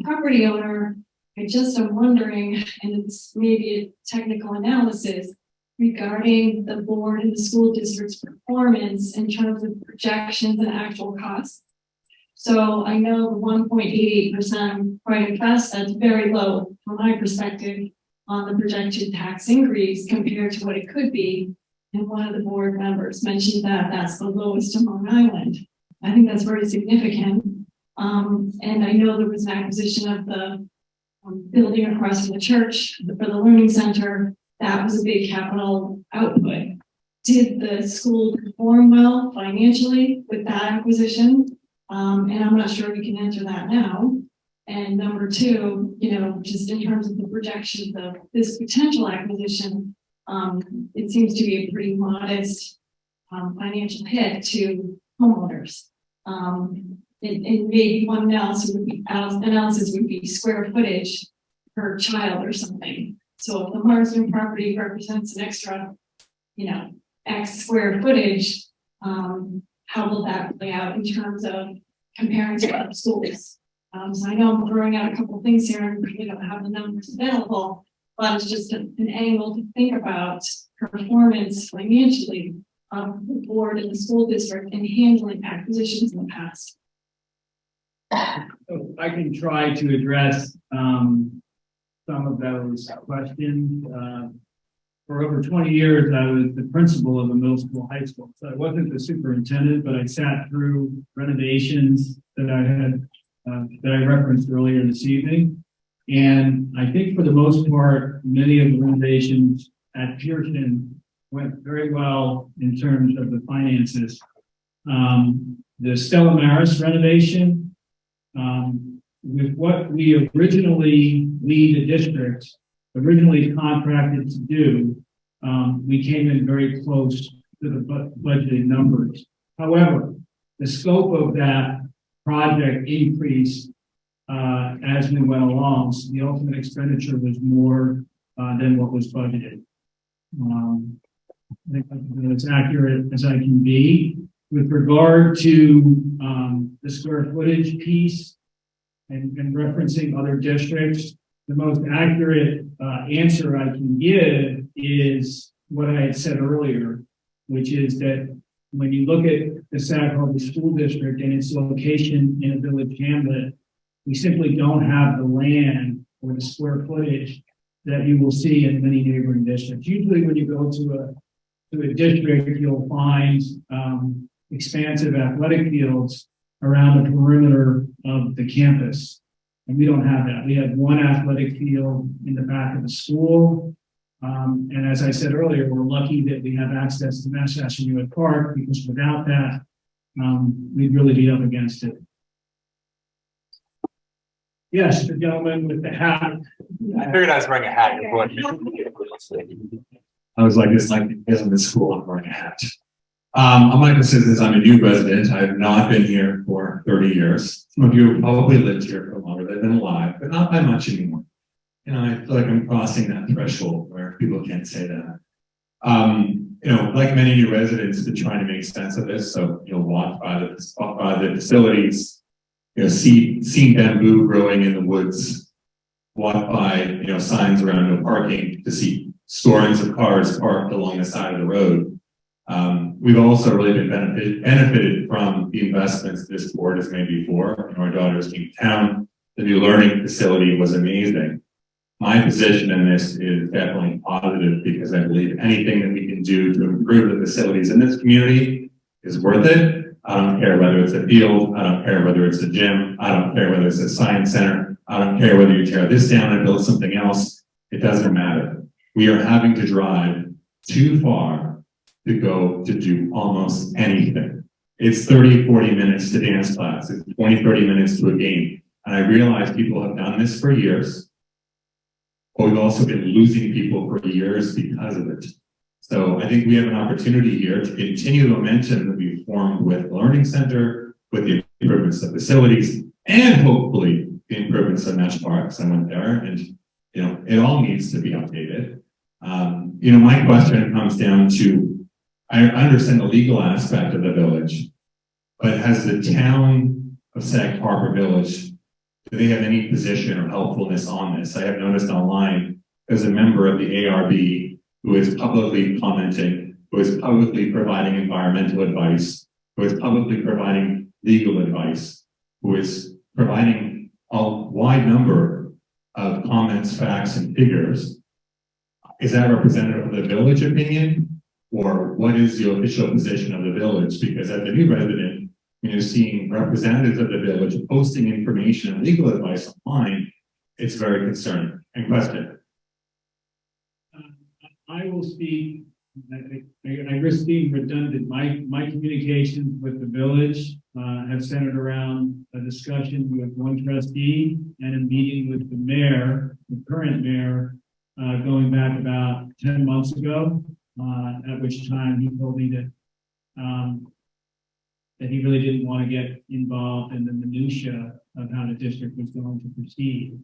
property owner, I just am wondering, and it's maybe a technical analysis, regarding the board and the school district's performance in terms of projections and actual costs. So I know the 1.88%, I'm quite impressed, that's very low from my perspective on the projected tax increase compared to what it could be. And one of the board members mentioned that that's the lowest on Long Island. I think that's very significant. And I know there was an acquisition of the building across from the church for the learning center. That was a big capital output. Did the school perform well financially with that acquisition? And I'm not sure we can answer that now. And number two, just in terms of the projections of this potential acquisition, it seems to be a pretty modest financial hit to homeowners. And maybe one analysis would be square footage per child or something. So if the Marsden property represents an extra, X square footage, how will that play out in terms of comparing to other schools? So I know I'm throwing out a couple of things here and we don't have the numbers available, but it's just an angle to think about performance financially of the board and the school district in handling acquisitions in the past. So I can try to address some of those questions. For over 20 years, I was the principal of a middle school, high school. So I wasn't the superintendent, but I sat through renovations that I had, that I referenced earlier this evening. And I think for the most part, many of the renovations at Pearson went very well in terms of the finances. The Stella Maris renovation, with what we originally, the district, originally contracted to do, we came in very close to the budgeted numbers. However, the scope of that project increased as we went along, so the ultimate expenditure was more than what was budgeted. I think that's as accurate as I can be. With regard to the square footage piece and referencing other districts, the most accurate answer I can give is what I had said earlier, which is that when you look at the Sag Harbor School District and its location in a village hamlet, we simply don't have the land or the square footage that you will see in many neighboring districts. Usually when you go to a district, you'll find expansive athletic fields around the perimeter of the campus. And we don't have that. We have one athletic field in the back of the school. And as I said earlier, we're lucky that we have access to Massachusetts Park, because without that, we'd really be up against it. Yes, the gentleman with the hat. I figured I was wearing a hat. I was like, it's like in the school, I'm wearing a hat. I'm Michael Sissons. I'm a new resident. I have not been here for 30 years. Some of you have probably lived here for longer than alive, but not by much anymore. I feel like I'm crossing that threshold where people can't say that. Like many new residents, been trying to make sense of this. So you'll walk by the facilities, see bamboo growing in the woods, walk by, signs around no parking, to see storings of cars parked along the side of the road. We've also really been benefited from the investments this board has made before. Our daughters came to town. The new learning facility was amazing. My position in this is definitely positive, because I believe anything that we can do to improve the facilities in this community is worth it. I don't care whether it's a field, I don't care whether it's a gym, I don't care whether it's a science center, I don't care whether you tear this down and build something else. It doesn't matter. We are having to drive too far to go to do almost anything. It's 30, 40 minutes to dance class. It's 20, 30 minutes to a game. And I realize people have done this for years, but we've also been losing people for years because of it. So I think we have an opportunity here to continue the momentum that we formed with the Learning Center, with the improvements of facilities, and hopefully the improvements of Nash Parks. I went there, and it all needs to be updated. My question comes down to, I understand the legal aspect of the village, but has the town of Sag Harbor Village, do they have any position or helpfulness on this? I have noticed online there's a member of the ARB who is publicly commenting, who is publicly providing environmental advice, who is publicly providing legal advice. who is providing a wide number of comments, facts, and figures. Is that representative of the village opinion? Or what is the official position of the village? Because as a new resident, seeing representatives of the village posting information and legal advice online, it's very concerning. And question. I will speak, I risk being redundant. My communications with the village have centered around a discussion with one trustee and a meeting with the mayor, the current mayor, going back about 10 months ago, at which time he told me that he really didn't want to get involved in the minutia of how the district was going to proceed.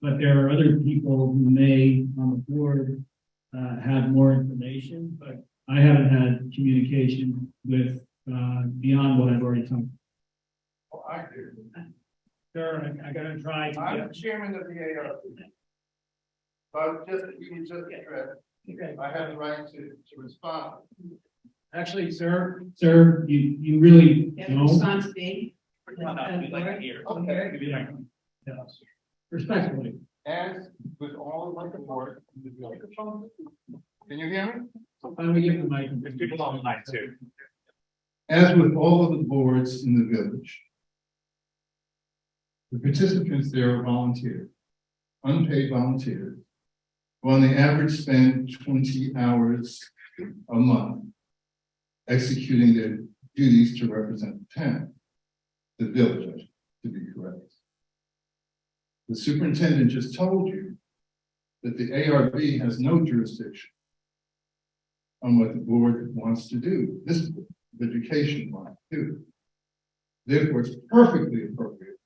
But there are other people who may on the board have more information, but I haven't had communication with beyond what I've already talked. Well, I do. Sir, I gotta try to I'm get. chairman of the ARP. But you can just address, I have the right to respond. Actually, sir, you really Get a don't. response to me. Okay. Respectfully. As with all of the board, can you hear me? I'm gonna give the mic. There's people on the mic too. As with all of the boards in the village, the participants there are volunteers, unpaid volunteers, who on the average spend 20 hours a month executing their duties to represent the town, the village, to be correct. The superintendent just told you that the ARB has no jurisdiction on what the board wants to do. This is what education wants to do. Therefore, it's perfectly appropriate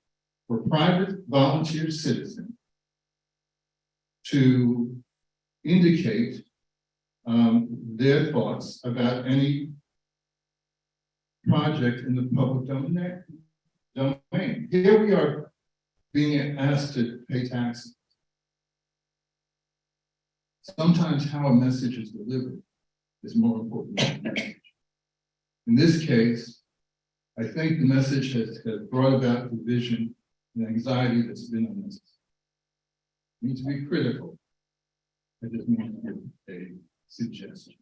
for private volunteer citizens to indicate their thoughts about any project in the public domain. Here we are being asked to pay taxes. Sometimes how a message is delivered is more important than the message. In this case, I think the message has brought about division and anxiety that's been unnecessary. We need to be critical. I just want to give a suggestion.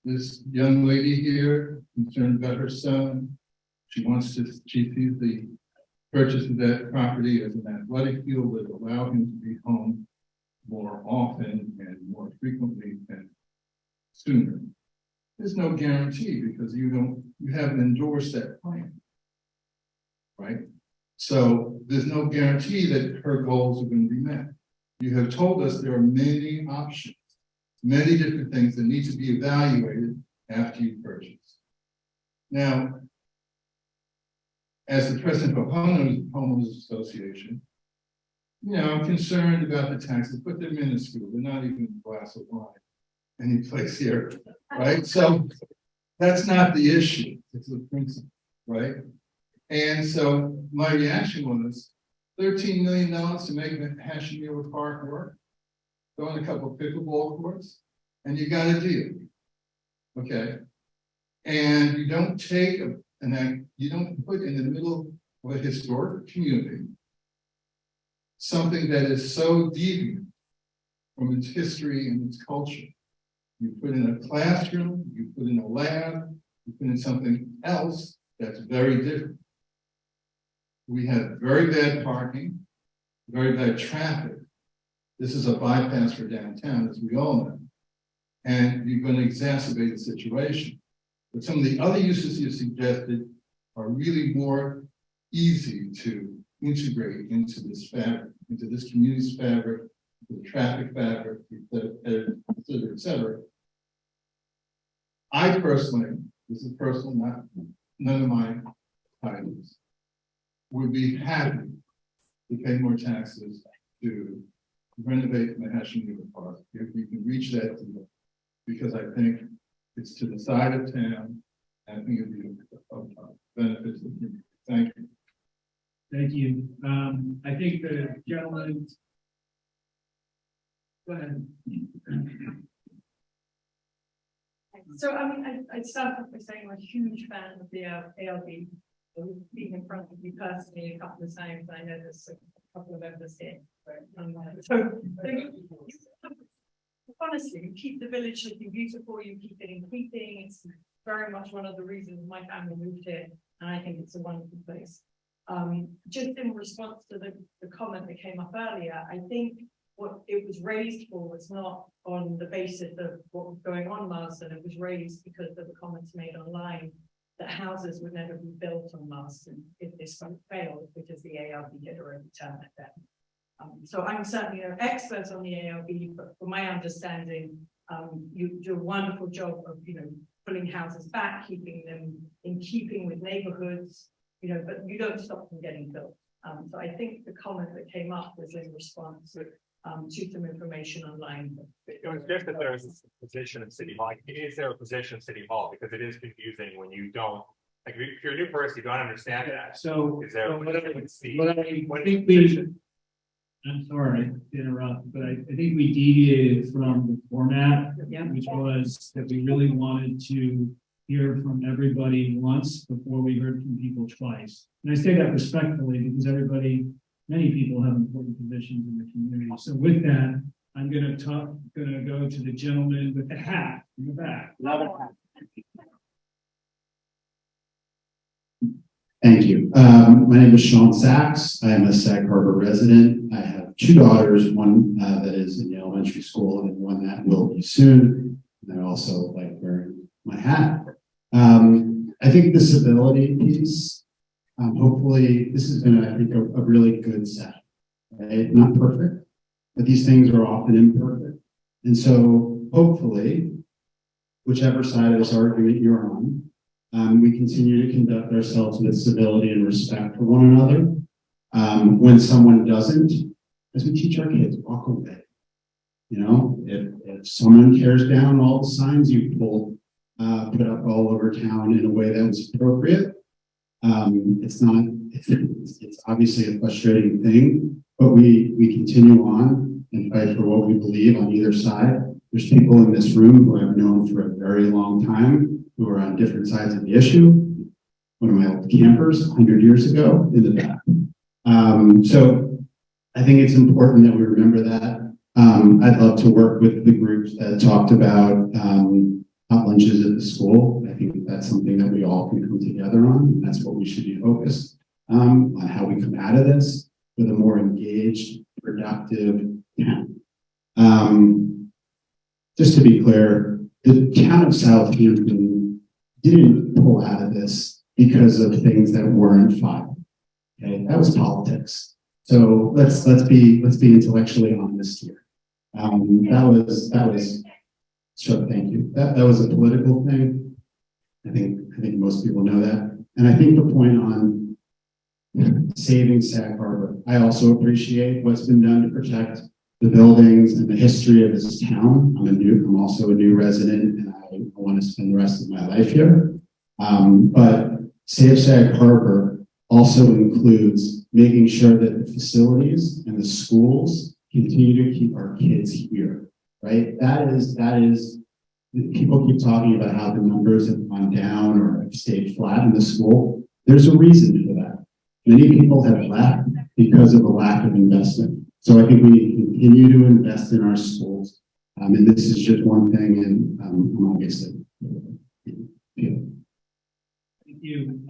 This young lady here, concerned about her son, she sees the purchase of that property as an athletic field that will allow him to be home more often and more frequently and sooner. There's no guarantee because you haven't endorsed that plan, right? So there's no guarantee that her goals are going to be met. You have told us there are many options, many different things that need to be evaluated after you purchase. Now, as the president of Homeowners Association, I'm concerned about the taxes, but they're minuscule. They're not even a glass of wine any place here, right? So that's not the issue. It's the principle, right? And so my reaction was $13 million to make Hashimoto Park work, throw in a couple of pickleball courts, and you got a deal, okay? And you don't take you don't put in the middle of a historic community something that is so deviant from its history and its culture. You put in a classroom, you put in a lab, you put in something else that's very different. We have very bad parking, very bad traffic. This is a bypass for downtown, as we all know. And you're going to exacerbate the situation. But some of the other uses you suggested are really more easy to integrate into this fabric, into this community's fabric, the traffic fabric, et cetera. I personally, this is personal, none of my titles, would be happy to pay more taxes to renovate Mahashim Park if we can reach that deal, because I think it's to the side of town, and I think it'd be of benefit to the community. Thank you. Thank you. I think the gentleman. Go ahead. So, I mean, I'd start off by saying I'm a huge fan of the ALB. being in front of you personally a couple of times. I know there's a couple of members here. So honestly, you keep the village looking beautiful, you keep it in keeping. It's very much one of the reasons my family moved here, and I think it's a wonderful place. Just in response to the comment that came up earlier, I think what it was raised for was not on the basis of what was going on in Marsden. It was raised because of the comments made online that houses would never be built on Marsden if this vote failed, because the ARB had already turned it down. So I'm certainly no expert on the ARB, but from my understanding, you do a wonderful job of, pulling houses back, keeping them in keeping with neighborhoods, but you don't stop them getting built. So I think the comment that came up was in response to some information online. It was just that there's a position in City Hall. Is there a position in City Hall? Because it is confusing when you don't, like, if you're a new person, you don't understand that. So, is there what I think I'm sorry to interrupt, but I think we deviated from the format, which was that we really wanted to hear from everybody once before we heard from people twice. And I say that respectfully because many people have important positions in the community. So with that, I'm gonna go to the gentleman with the hat in the back. Thank you. My name is Sean Sachs. I am a Sag Harbor resident. I have two daughters, one that is in the elementary school and one that will be soon. And I also like wearing my hat. I think the civility piece, hopefully this has been, I think, a really good set. Right? Not perfect, but these things are often imperfect. And so hopefully, whichever side of this argument you're on, we continue to conduct ourselves with civility and respect for one another. When someone doesn't, as we teach our kids, walk away. If someone tears down all the signs you put up all over town in a way that was appropriate, it's obviously a frustrating thing, but we continue on and fight for what we believe on either side. There's people in this room who I've known for a very long time who are on different sides of the issue. One of my old campers 100 years ago in the back. So I think it's important that we remember that. I'd love to work with the groups that talked about hot lunches at the school. I think that's something that we all can come together on. And that's what we should be focused on how we come out of this with a more engaged, productive town. Just to be clear, the town of Southampton didn't pull out of this because of things that weren't filed. Okay, that was politics. So let's be intellectually honest here. That was. So thank you. That was a political thing. I think most people know that. And I think the point on saving Sag Harbor, I also appreciate what's been done to protect the buildings and the history of this town. I'm also a new resident, and I want to spend the rest of my life here. But Save Sag Harbor also includes making sure that the facilities and the schools continue to keep our kids here, right? That is, people keep talking about how the numbers have gone down or have stayed flat in the school. There's a reason for that. Many people have left because of a lack of investment. So I think we need to continue to invest in our schools. And this is just one thing, and I'm obviously. Thank you.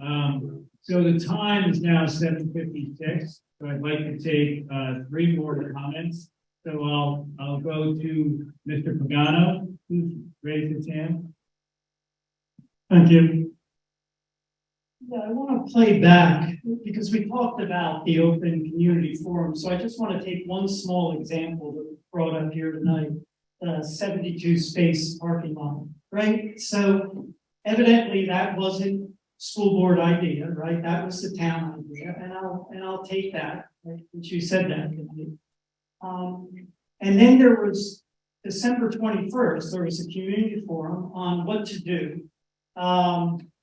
So the time is now 7:56. So I'd like to take 3 more comments. So I'll go to Mr. Pagano, who's raised his hand. Thank you. Yeah, I want to play back because we talked about the open community forum. So I just want to take one small example that was brought up here tonight, the 72 space parking lot, right? So evidently that wasn't school board idea, right? That was the town idea, and I'll take that, right? Which you said that. And then there was December 21st, there was a community forum on what to do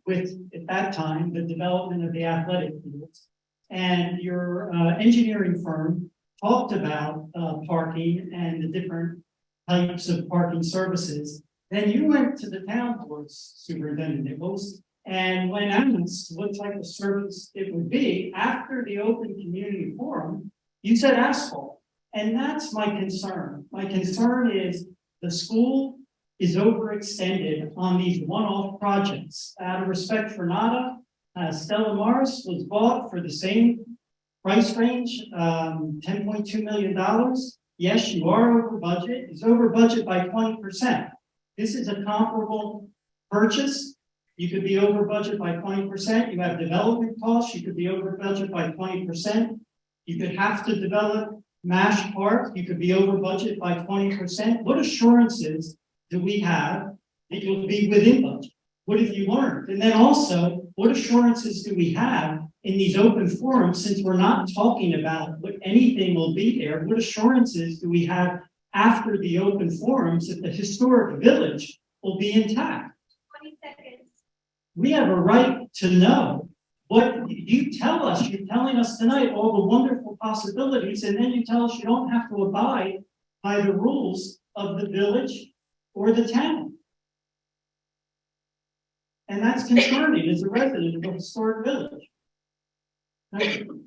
with, at that time, the development of the athletic fields. And your engineering firm talked about parking and the different types of parking services. Then you went to the town board's superintendent Nichols And when asked what type of service it would be, after the open community forum, you said asphalt. And that's my concern. My concern is the school is overextended on these one-off projects. Out of respect for NADA, Stella Maris was bought for the same price range, $10.2 million. Yes, you are over budget. It's over budget by 20%. This is a comparable purchase. You could be over budget by 20%. You have development costs. You could be over budget by 20%. You could have to develop MASH Park. You could be over budget by 20%. What assurances do we have that you'll be within budget? What have you learned? And then also, what assurances do we have in these open forums, since we're not talking about what anything will be there? What assurances do we have after the open forums that the historic village will be intact? 20 seconds. We have a right to know what you tell us. You're telling us tonight all the wonderful possibilities, and then you tell us you don't have to abide by the rules of the village or the town. And that's concerning as a resident of a historic village. Thank you.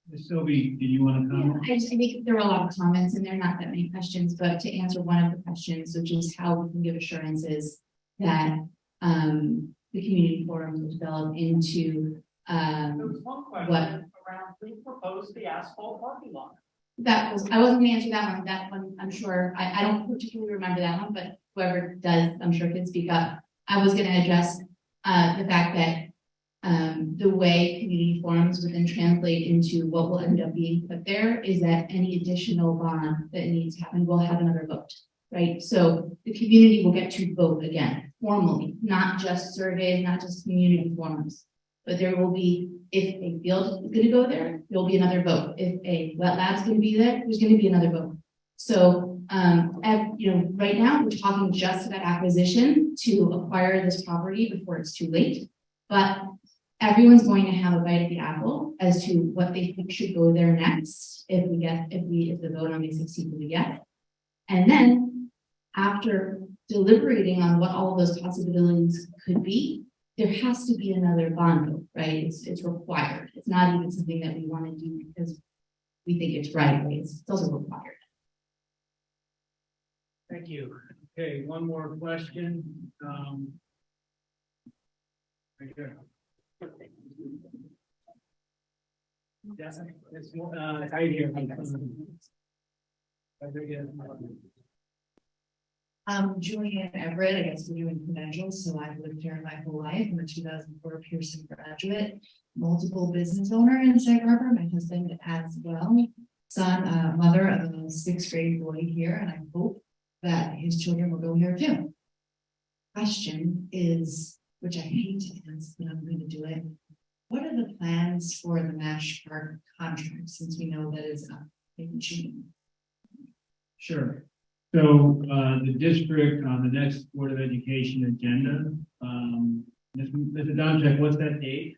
Ms. Sylvie, did you want to comment? I think there were a lot of comments and there are not that many questions, but to answer one of the questions, which is how we can give assurances that the community forums will develop into There was one question what around who proposed the asphalt parking lot. that was. I wasn't going to answer that one. That one, I'm sure. I don't particularly remember that one, but whoever does, I'm sure can speak up. I was going to address the fact that the way community forums would then translate into what will end up being put there is that any additional bond that needs to happen will have another vote, right? So the community will get to vote again formally, not just surveys, not just community forums, but there will be, if a field is going to go there, there will be another vote. If a wet lab's going to be there, there's going to be another vote. So, right now we're talking just about acquisition to acquire this property before it's too late, but everyone's going to have a bite at the apple as to what they think should go there next if the vote on these 16 we get. And then after deliberating on what all of those possibilities could be, there has to be another bond vote, right? It's required. It's not even something that we want to do because we think it's right. It's also required. Thank you. Okay, one more question. Right here. Yes, it's right here. Julianne Everett, I guess we're doing credentials, so I've lived here my whole life. I'm a 2004 Pearson graduate, multiple business owner in Sag Harbor, my husband as well. Son, mother of a 6th grade boy here, and I hope that his children will go here too. Question is, which I hate to ask, but I'm going to do it. What are the plans for the MASH Park contract, since we know that it's up in June? Sure. So the district on the next Board of Education agenda, Mr. Domchek, what's that date?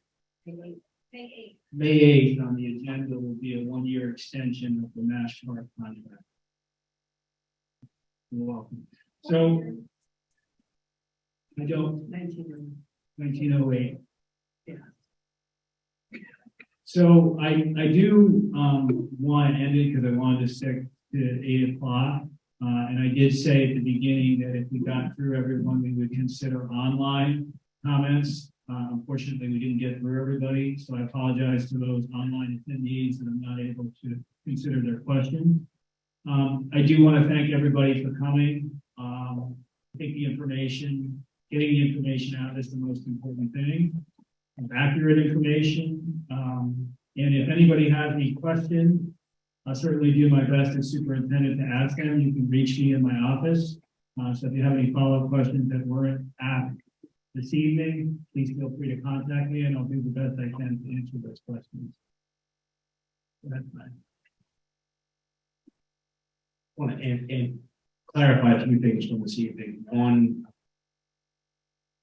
May 8th on the agenda will be a 1-year extension of the MASH Park contract. You're welcome. So I don't 1908. Yeah. So I do want to end it because I wanted to stick to 8 o'clock. And I did say at the beginning that if we got through everyone, we would consider online comments. Unfortunately, we didn't get through everybody, so I apologize to those online attendees that I'm not able to consider their questions. I do want to thank everybody for coming. I think getting the information out is the most important thing. Accurate information. And if anybody has any questions, I'll certainly do my best as superintendent to ask them. You can reach me in my office. So if you have any follow-up questions that weren't asked this evening, please feel free to contact me and I'll do the best I can to answer those questions. So that's fine. I want to clarify a few things from this evening. One,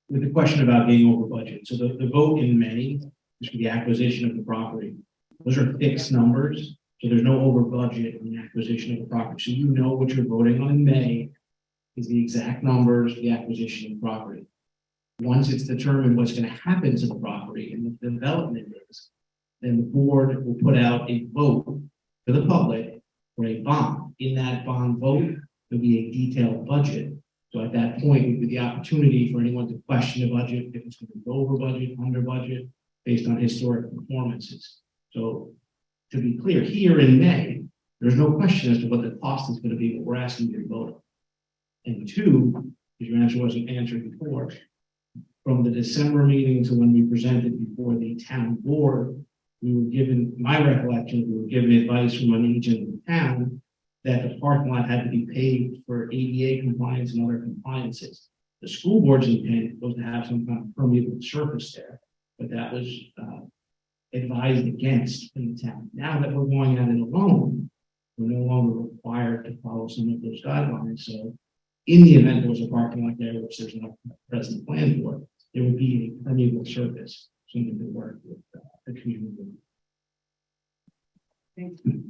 with the question about being over budget. So the vote in May is for the acquisition of the property. Those are fixed numbers. So there's no over budget in the acquisition of the property. So you know what you're voting on in May is the exact numbers for the acquisition of the property. Once it's determined what's gonna happen to the property and what the development is, then the board will put out a vote to the public for a bond. In that bond vote, there'll be a detailed budget. So at that point, it would be the opportunity for anyone to question the budget, if it's going to go over budget, under budget, based on historic performances. So to be clear, here in May, there's no question as to what the cost is going to be, what we're asking you to vote on. And two, because your answer wasn't answered before, from the December meeting to when we presented before the town board, we were given, my recollection, we were given advice from an agent in the town that the parking lot had to be paved for ADA compliance and other compliances. The school board's intent was to have some kind of permeable surface there, but that was advised against in the town. Now that we're going at it alone, we're no longer required to follow some of those guidelines. So in the event there was a parking lot there, which there's not a present plan for, there would be a permeable surface, something to work with the community. Thank you.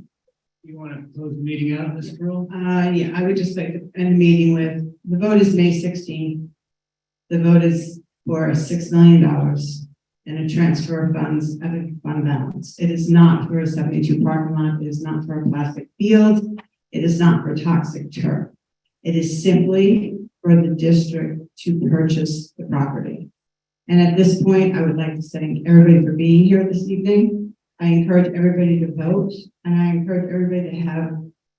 You want to close the meeting out, Ms. Pearl? Yeah, I would just like to end the meeting with, the vote is May 16th. The vote is for $6 million and a transfer of funds out of fund balance. It is not for a 72 parking lot. It is not for a plastic field. It is not for toxic turf. It is simply for the district to purchase the property. And at this point, I would like to thank everybody for being here this evening. I encourage everybody to vote, and I encourage everybody to have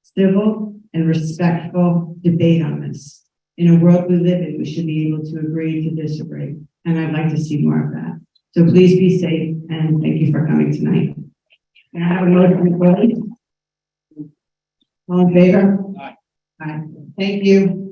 civil and respectful debate on this. In a world we live in, we should be able to agree to disagree, and I'd like to see more of that. So please be safe, and thank you for coming tonight. Can I have a motion to close? All in favor? Aye. Aye. Thank you.